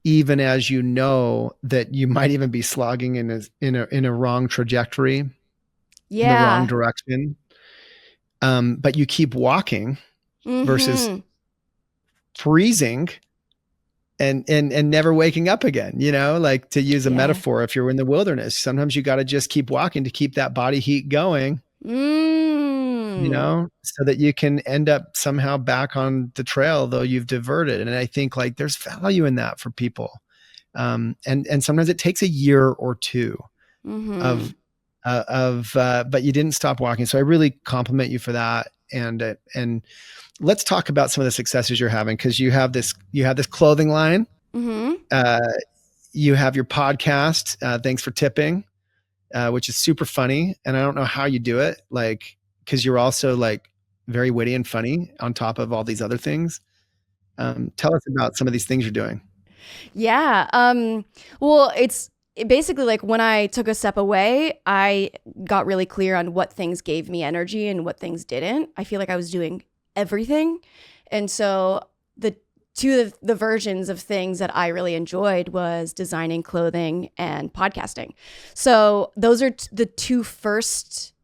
Speaker 2: even as you know that you might even be slogging in a wrong trajectory, in the wrong direction. But you keep walking versus freezing and never waking up again, like, to use a metaphor, if you're in the wilderness, sometimes you got to just keep walking to keep that body heat going, so that you can end up somehow back on the trail, though you've diverted. And I think, like, there's value in that for people. And sometimes it takes a year or 2 but you didn't stop walking. So I really compliment you for that. And let's talk about some of the successes you're having, because you have this clothing line. You have your podcast, Thanks for Tipping, which is super funny. And I don't know how you do it, like, because you're also, like, very witty and funny on top of all these other things. Tell us about some of these things you're doing.
Speaker 1: Yeah. Well, it's basically like, when I took a step away, I got really clear on what things gave me energy and what things didn't. I feel like I was doing everything. And so the versions of things that I really enjoyed was designing clothing and podcasting. So those are the 2 first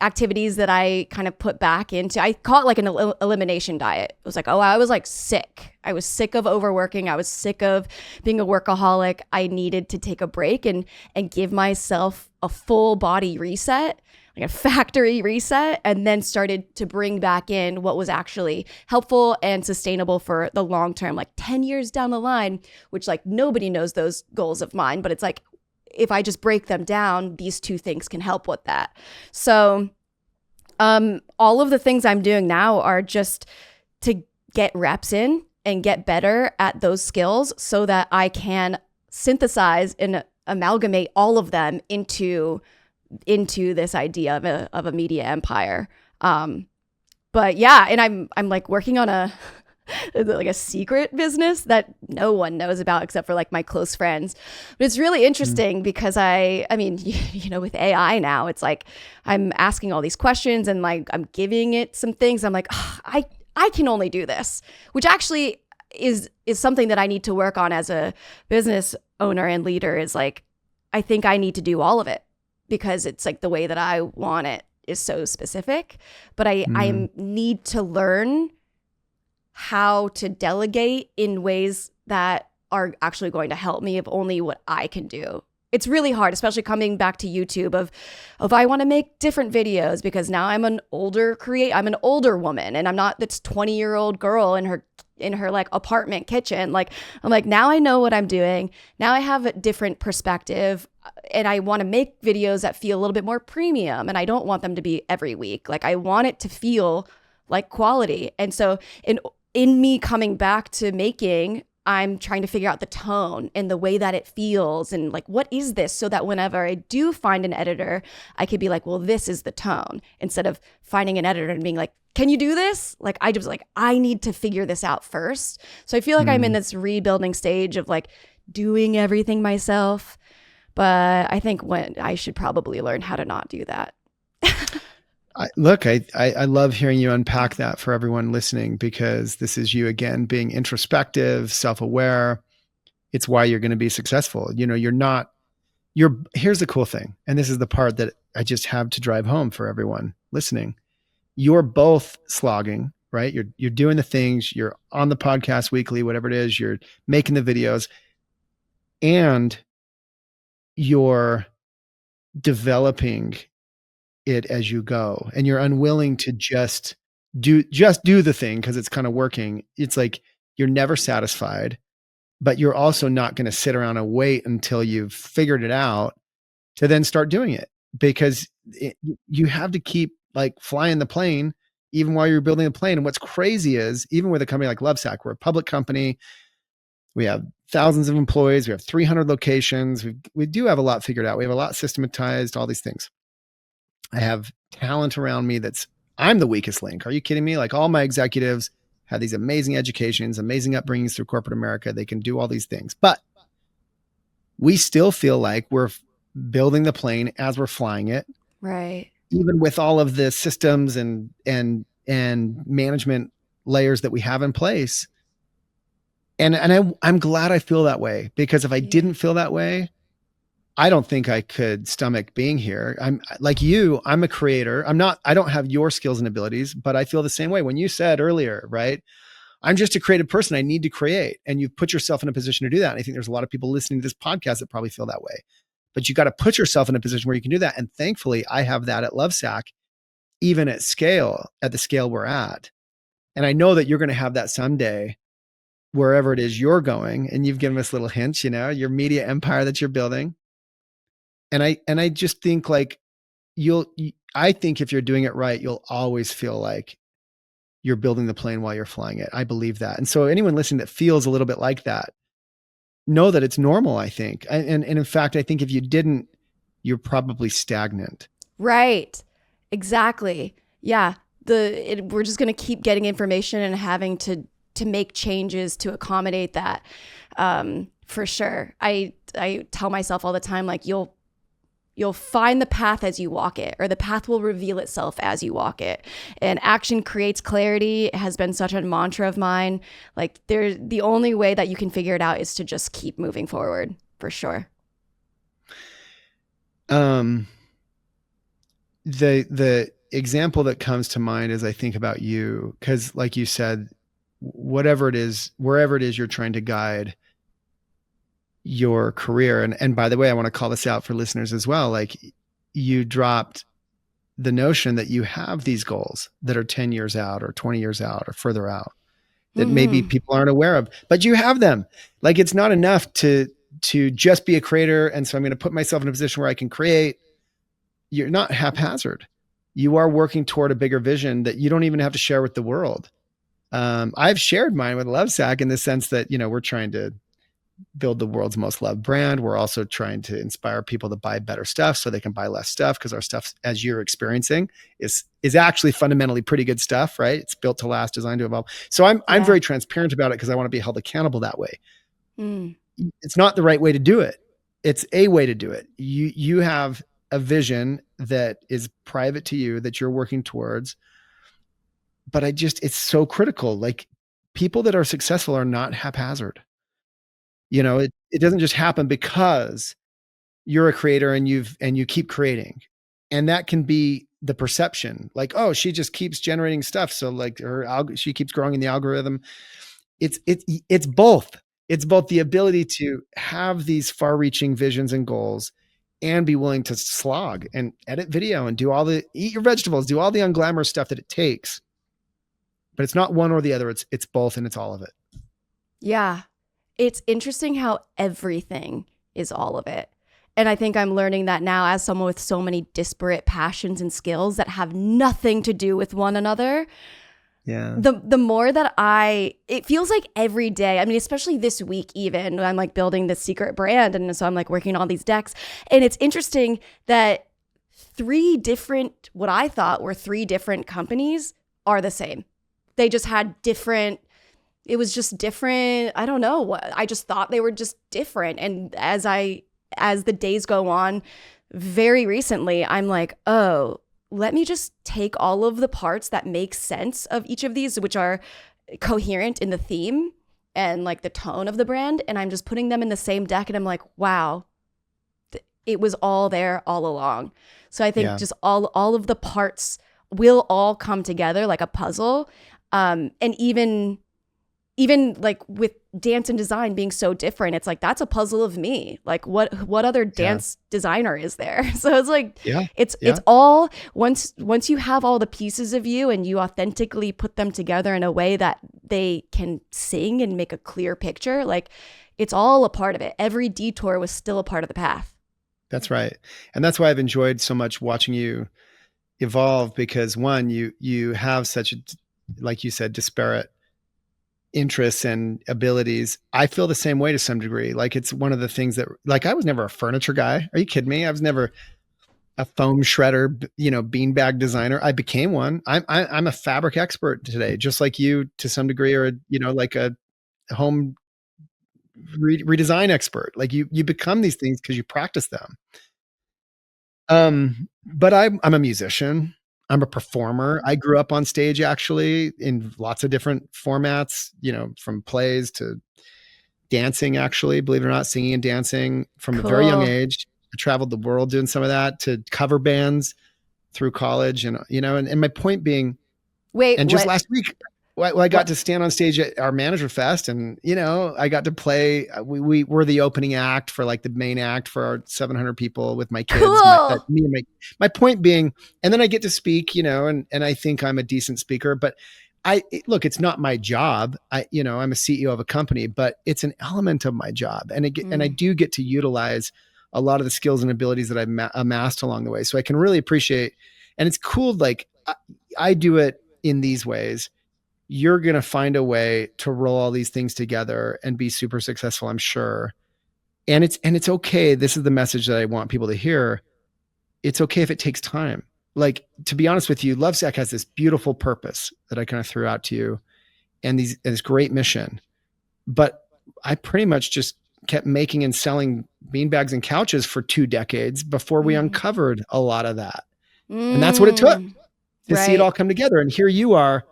Speaker 1: activities that I kind of put back into. I call it like an elimination diet. It was like, oh, I was like sick. I was sick of overworking. I was sick of being a workaholic. I needed to take a break and give myself a full body reset, like a factory reset, and then started to bring back in what was actually helpful and sustainable for the long term, like 10 years down the line, which like nobody knows those goals of mine, but it's like, if I just break them down, these two things can help with that. So all of the things I'm doing now are just to get reps in and get better at those skills so that I can synthesize and amalgamate all of them into this idea of a media empire. But yeah, and I'm like working on a like a secret business that no one knows about except for like my close friends. But it's really interesting because I mean, you know, with AI now, it's like I'm asking all these questions and like I'm giving it some things. I'm like, oh, I can only do this, which actually is something that I need to work on as a business owner and leader. Is like, I think I need to do all of it because it's like the way that I want it is so specific. But I need to learn how to delegate in ways that are actually going to help me of only what I can do. It's really hard, especially coming back to YouTube of I want to make different videos because now I'm an older woman and I'm not this 20-year-old girl in her like apartment kitchen. Like I'm like, now I know what I'm doing. Now I have a different perspective and I want to make videos that feel a little bit more premium, and I don't want them to be every week. Like I want it to feel like quality. And so in me coming back to making, I'm trying to figure out the tone and the way that it feels and like, what is this? So that whenever I do find an editor, I could be like, well, this is the tone, instead of finding an editor and being like, can you do this? Like, I need to figure this out first. So I feel like I'm in this rebuilding stage of like doing everything myself. But I think I should probably learn how to not do that.
Speaker 2: I love hearing you unpack that for everyone listening, because this is you again being introspective, self-aware. It's why you're going to be successful. You know, here's the cool thing. And this is the part that I just have to drive home for everyone listening. You're both slogging, right? You're doing the things, you're on the podcast weekly, whatever it is, you're making the videos, and you're developing it as you go, and you're unwilling to just do the thing because it's kind of working. It's like you're never satisfied, but you're also not going to sit around and wait until you've figured it out to then start doing it, because you have to keep like flying the plane even while you're building the plane. And what's crazy is, even with a company like Lovesac, we're a public company. We have thousands of employees. We have 300 locations. We do have a lot figured out. We have a lot systematized, all these things. I have talent around me I'm the weakest link. Are you kidding me? Like all my executives have these amazing educations, amazing upbringings through corporate America. They can do all these things, but we still feel like we're building the plane as we're flying it.
Speaker 1: Right.
Speaker 2: Even with all of the systems and management layers that we have in place. And I'm glad I feel that way, because if I didn't feel that way, I don't think I could stomach being here. I'm like you, I'm a creator. I don't have your skills and abilities, but I feel the same way. When you said earlier, right? I'm just a creative person. I need to create. And you've put yourself in a position to do that. And I think there's a lot of people listening to this podcast that probably feel that way, but you got to put yourself in a position where you can do that. And thankfully I have that at Lovesac, even at the scale we're at. And I know that you're going to have that someday, wherever it is you're going. And you've given us little hints, your media empire that you're building. And I just think like I think if you're doing it right, you'll always feel like you're building the plane while you're flying it. I believe that. And so anyone listening that feels a little bit like that, know that it's normal, I think. And in fact, I think if you didn't, you're probably stagnant.
Speaker 1: Right. Exactly. Yeah. We're just going to keep getting information and having to make changes to accommodate that. For sure. I tell myself all the time, like you'll find the path as you walk it, or the path will reveal itself as you walk it. And action creates clarity has been such a mantra of mine. Like the only way that you can figure it out is to just keep moving forward, for sure.
Speaker 2: the example that comes to mind as I think about you, because like you said, whatever it is, wherever it is you're trying to guide your career. And by the way, I want to call this out for listeners as well. Like, you dropped the notion that you have these goals that are 10 years out or 20 years out or further out that maybe people aren't aware of, but you have them. Like, it's not enough to just be a creator. And so I'm going to put myself in a position where I can create. You're not haphazard. You are working toward a bigger vision that you don't even have to share with the world. I've shared mine with Lovesac in the sense that, we're trying to build the world's most loved brand. We're also trying to inspire people to buy better stuff so they can buy less stuff, because our stuff, as you're experiencing, is actually fundamentally pretty good stuff, right? It's built to last, designed to evolve. So I'm very transparent about it because I want to be held accountable that way. It's not the right way to do it. It's a way to do it. You have a vision that is private to you that you're working towards. But it's so critical. Like, people that are successful are not haphazard. It doesn't just happen because you're a creator and you keep creating. And that can be the perception. Like, oh, she just keeps generating stuff. So like she keeps growing in the algorithm. It's both. It's both the ability to have these far reaching visions and goals and be willing to slog and edit video and eat your vegetables, do all the unglamorous stuff that it takes. But it's not one or the other. It's both, and it's all of it.
Speaker 1: Yeah. It's interesting how everything is all of it. And I think I'm learning that now as someone with so many disparate passions and skills that have nothing to do with one another.
Speaker 2: Yeah.
Speaker 1: The more that it feels like every day, I mean, especially this week even, I'm like building this secret brand. And so I'm like working on all these decks. And it's interesting that what I thought were 3 different companies are the same. They just had different, it was just different. I don't know what, I just thought they were just different. And as the days go on, very recently, I'm like, oh, let me just take all of the parts that make sense of each of these, which are coherent in the theme and like the tone of the brand. And I'm just putting them in the same deck. And I'm like, wow, it was all there all along. So I think just all of the parts will all come together like a puzzle. And even like with dance and design being so different, it's like, that's a puzzle of me. Like what other dance designer is there? So it's like, it's all, once you have all the pieces of you and you authentically put them together in a way that they can sing and make a clear picture, like it's all a part of it. Every detour was still a part of the path.
Speaker 2: That's right. And that's why I've enjoyed so much watching you evolve, because one, you have such a, like you said, disparate interests and abilities. I feel the same way to some degree. Like, it's one of the things that, like, I was never a furniture guy. Are you kidding me? I was never a foam shredder, beanbag designer. I became one. I'm a fabric expert today, just like you to some degree, or, like a home redesign expert. Like you become these things because you practice them. But I'm a musician. I'm a performer. I grew up on stage, actually, in lots of different formats, from plays to dancing, actually, believe it or not, singing and dancing from a very young age. I traveled the world doing some of that, to cover bands through college. And, and my point being, last week, I got to stand on stage at our Manager Fest, and, I got to play, we were the opening act for like the main act for our 700 people with my kids, my point being, and then I get to speak, and I think I'm a decent speaker, but look, it's not my job. I'm a CEO of a company, but it's an element of my job. And and I do get to utilize a lot of the skills and abilities that I've amassed along the way. So I can really appreciate, and it's cool. Like I do it in these ways. You're going to find a way to roll all these things together and be super successful, I'm sure. And it's okay. This is the message that I want people to hear. It's okay if it takes time. Like, to be honest with you, Lovesac has this beautiful purpose that I kind of threw out to you, and this great mission. But I pretty much just kept making and selling beanbags and couches for 2 decades before we uncovered a lot of that. And that's what it took to see it all come together. And here you are,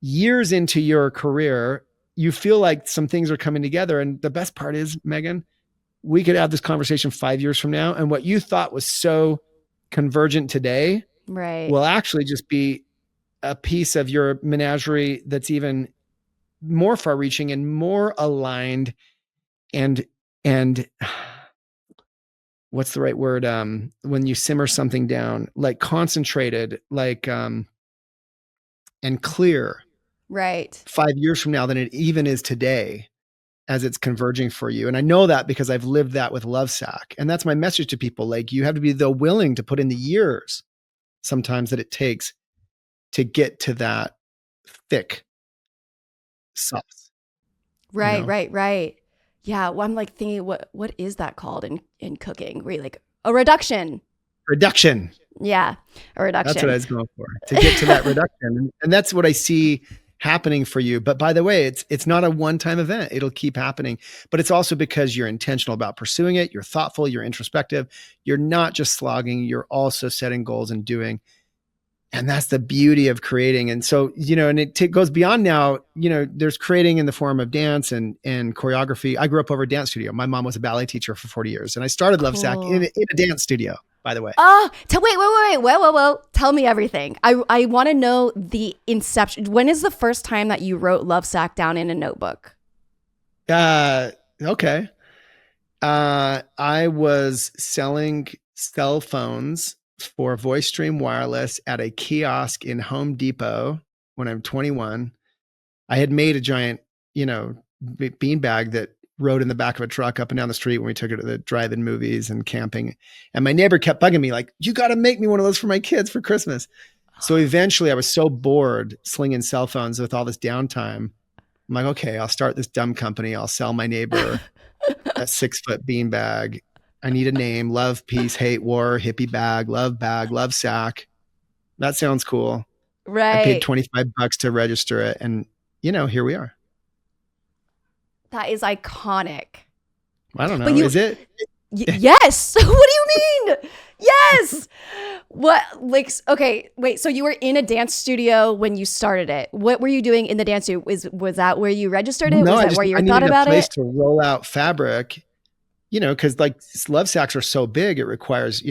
Speaker 2: years into your career, you feel like some things are coming together. And the best part is, Megan, we could have this conversation 5 years from now, and what you thought was so convergent today
Speaker 1: Right.
Speaker 2: will actually just be a piece of your menagerie that's even more far reaching and more aligned and what's the right word? When you simmer something down, like concentrated, like and clear
Speaker 1: Right.
Speaker 2: 5 years from now than it even is today as it's converging for you. And I know that because I've lived that with Lovesack. And that's my message to people. Like, you have to be willing to put in the years sometimes that it takes to get to that thick sauce.
Speaker 1: Right,
Speaker 2: You know?
Speaker 1: right. Yeah, well, I'm like thinking, what is that called in cooking? Where you like a reduction.
Speaker 2: Reduction.
Speaker 1: Yeah, a reduction.
Speaker 2: That's what I was going for, to get to that reduction. And that's what I see happening for you. But by the way, it's not a one-time event. It'll keep happening. But it's also because you're intentional about pursuing it. You're thoughtful, you're introspective. You're not just slogging, you're also setting goals and doing. And that's the beauty of creating. And so, and it goes beyond now, there's creating in the form of dance and choreography. I grew up over a dance studio. My mom was a ballet teacher for 40 years. And I started Lovesack in a dance studio, by the way.
Speaker 1: Oh, wait. Tell me everything. I want to know the inception. When is the first time that you wrote Lovesack down in a notebook?
Speaker 2: Okay. I was selling cell phones for VoiceStream Wireless at a kiosk in Home Depot when I'm 21. I had made a giant, beanbag that rode in the back of a truck up and down the street when we took it to the drive-in movies and camping. And my neighbor kept bugging me like, you got to make me one of those for my kids for Christmas. So eventually I was so bored slinging cell phones with all this downtime. I'm like, okay, I'll start this dumb company. I'll sell my neighbor a 6-foot beanbag. I need a name: love, peace, hate, war, hippie love sack. That sounds cool.
Speaker 1: Right.
Speaker 2: I paid $25 to register it. And, here we are.
Speaker 1: That is iconic.
Speaker 2: I don't know. Is it?
Speaker 1: Yes. What do you mean? Yes. What? Like, okay, wait. So you were in a dance studio when you started it. What were you doing in the dance studio? Was that where you registered it?
Speaker 2: No,
Speaker 1: was that where you thought about
Speaker 2: it? I needed a place
Speaker 1: it?
Speaker 2: to roll out fabric, because like Lovesacks are so big, it requires,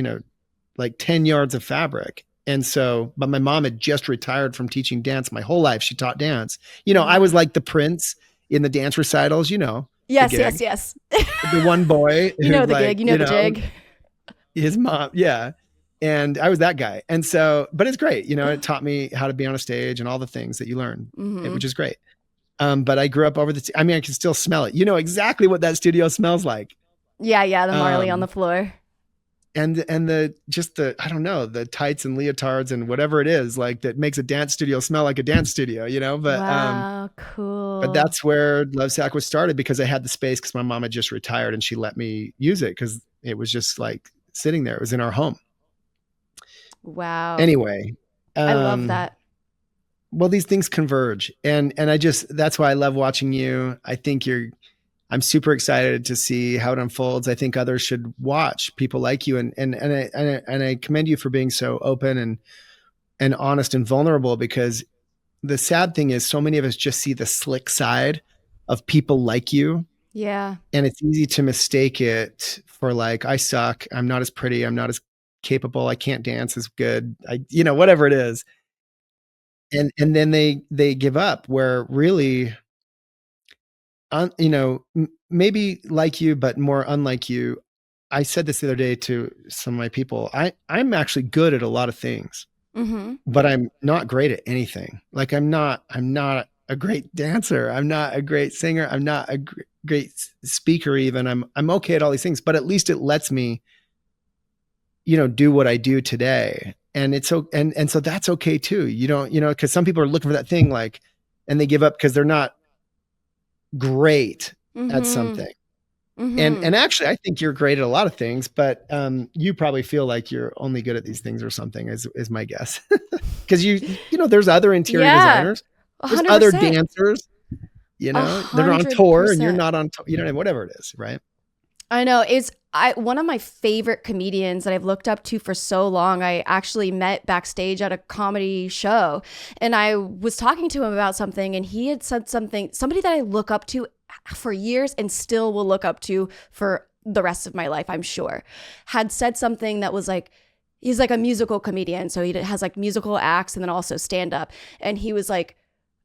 Speaker 2: like 10 yards of fabric. And so, but my mom had just retired from teaching dance my whole life. She taught dance. I was like the prince in the dance recitals,
Speaker 1: Yes.
Speaker 2: The one boy.
Speaker 1: The gig, the jig.
Speaker 2: His mom. Yeah. And I was that guy. And so, but it's great. It taught me how to be on a stage and all the things that you learn, which is great. But I grew up over I can still smell it. You know exactly what that studio smells like.
Speaker 1: Yeah. The Marley on the floor.
Speaker 2: And I don't know, the tights and leotards and whatever it is like that makes a dance studio smell like a dance studio, but
Speaker 1: wow, cool.
Speaker 2: But that's where Lovesack was started, because I had the space because my mom had just retired and she let me use it because it was just like sitting there. It was in our home.
Speaker 1: Wow.
Speaker 2: Anyway.
Speaker 1: I love that.
Speaker 2: Well, these things converge and that's why I love watching you. I'm super excited to see how it unfolds. I think others should watch people like you, and I commend you for being so open and honest and vulnerable, because the sad thing is so many of us just see the slick side of people like you.
Speaker 1: Yeah. And
Speaker 2: it's easy to mistake it for like, I suck. I'm not as pretty. I'm not as capable. I can't dance as good. Whatever it is. And then they give up, where really, maybe like you, but more unlike you. I said this the other day to some of my people. I'm actually good at a lot of things, but I'm not great at anything. Like I'm not a great dancer. I'm not a great singer. I'm not a great speaker even. I'm okay at all these things, but at least it lets me, do what I do today. And it's so, and so that's okay too. Cause some people are looking for that thing, like, and they give up because they're not great at something. And actually I think you're great at a lot of things, but you probably feel like you're only good at these things or something is my guess. Because there's other interior designers, there's
Speaker 1: 100%.
Speaker 2: other dancers, they're on tour and you're not on tour, whatever it is, right?
Speaker 1: I know. One of my favorite comedians that I've looked up to for so long, I actually met backstage at a comedy show, and I was talking to him about something, and he had said somebody that I look up to for years and still will look up to for the rest of my life, I'm sure, had said something that was like, he's like a musical comedian. So he has like musical acts and then also stand up. And he was like,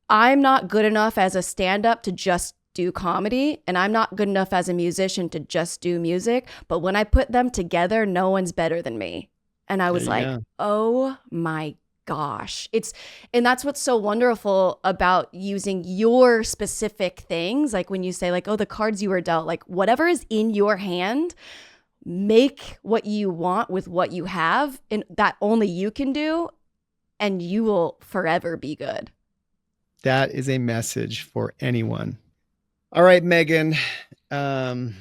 Speaker 1: I'm not good enough as a stand up to just do comedy, and I'm not good enough as a musician to just do music. But when I put them together, no one's better than me. And I was like, oh my gosh. And that's what's so wonderful about using your specific things. Like when you say like, oh, the cards you were dealt, like whatever is in your hand, make what you want with what you have, and that only you can do, and you will forever be good.
Speaker 2: That is a message for anyone. All right, Megan. Man,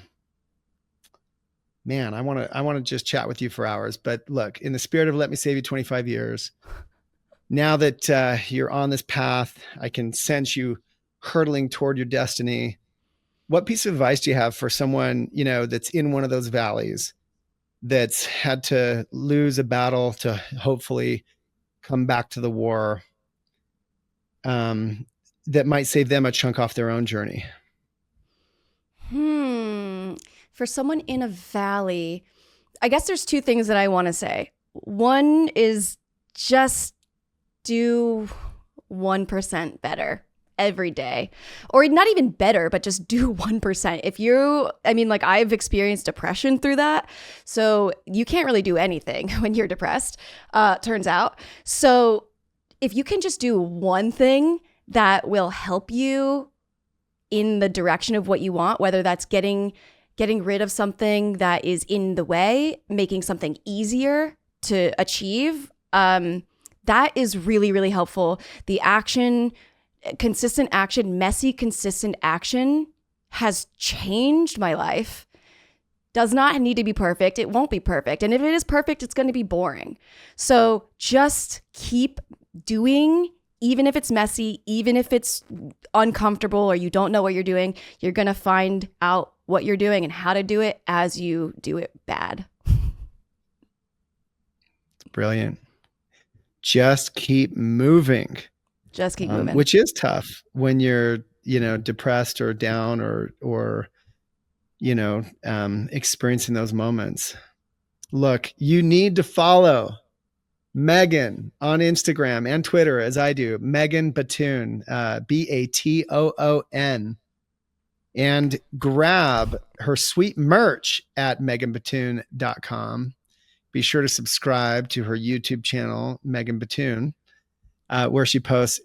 Speaker 2: I want to just chat with you for hours, but look, in the spirit of let me save you 25 years, now that you're on this path, I can sense you hurtling toward your destiny. What piece of advice do you have for someone, that's in one of those valleys, that's had to lose a battle to hopefully come back to the war, that might save them a chunk off their own journey?
Speaker 1: For someone in a valley, I guess there's two things that I want to say. One is just do 1% better every day, or not even better, but just do 1%. I've experienced depression through that. So you can't really do anything when you're depressed, turns out. So if you can just do one thing that will help you in the direction of what you want, whether that's getting rid of something that is in the way, making something easier to achieve, that is really, really helpful. The action, consistent action, messy, consistent action has changed my life. Does not need to be perfect. It won't be perfect. And if it is perfect, it's going to be boring. So just keep doing, even if it's messy, even if it's uncomfortable or you don't know what you're doing, you're going to find out what you're doing and how to do it as you do it bad.
Speaker 2: Brilliant. Just keep moving.
Speaker 1: Just keep moving.
Speaker 2: Which is tough when you're, depressed or down or experiencing those moments. Look, you need to follow Megan on Instagram and Twitter, as I do, Megan Batoon, Batoon, and grab her sweet merch at meganbatoon.com. Be sure to subscribe to her YouTube channel, Megan Batoon, where she posts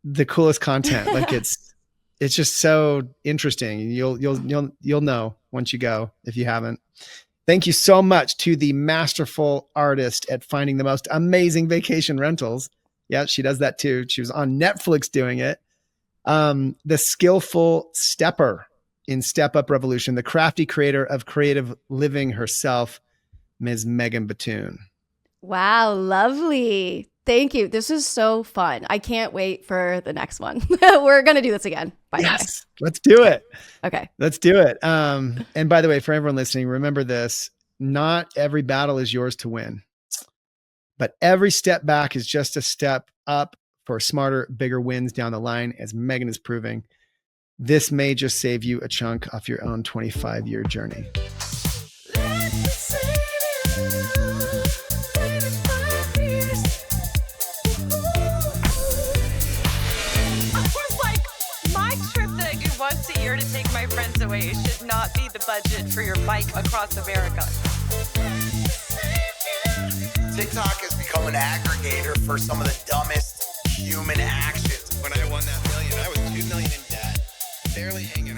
Speaker 2: the coolest content. Like it's just so interesting. You'll know once you go, if you haven't. Thank you so much to the masterful artist at finding the most amazing vacation rentals. Yeah, she does that too. She was on Netflix doing it. The skillful stepper in Step Up Revolution, the crafty creator of creative living herself, Ms. Megan Batoon.
Speaker 1: Wow, lovely. Thank you. This is so fun. I can't wait for the next one. We're going to do this again.
Speaker 2: Yes, let's do it.
Speaker 1: Okay.
Speaker 2: Let's do it. And by the way, for everyone listening, remember this, not every battle is yours to win, but every step back is just a step up for smarter, bigger wins down the line. As Megan is proving, this may just save you a chunk off your own 25-year journey.
Speaker 3: Once a year to take my friends away should not be the budget for your bike across America.
Speaker 4: TikTok has become an aggregator for some of the dumbest human actions.
Speaker 5: When I won that million, I was $2 million in debt, barely hanging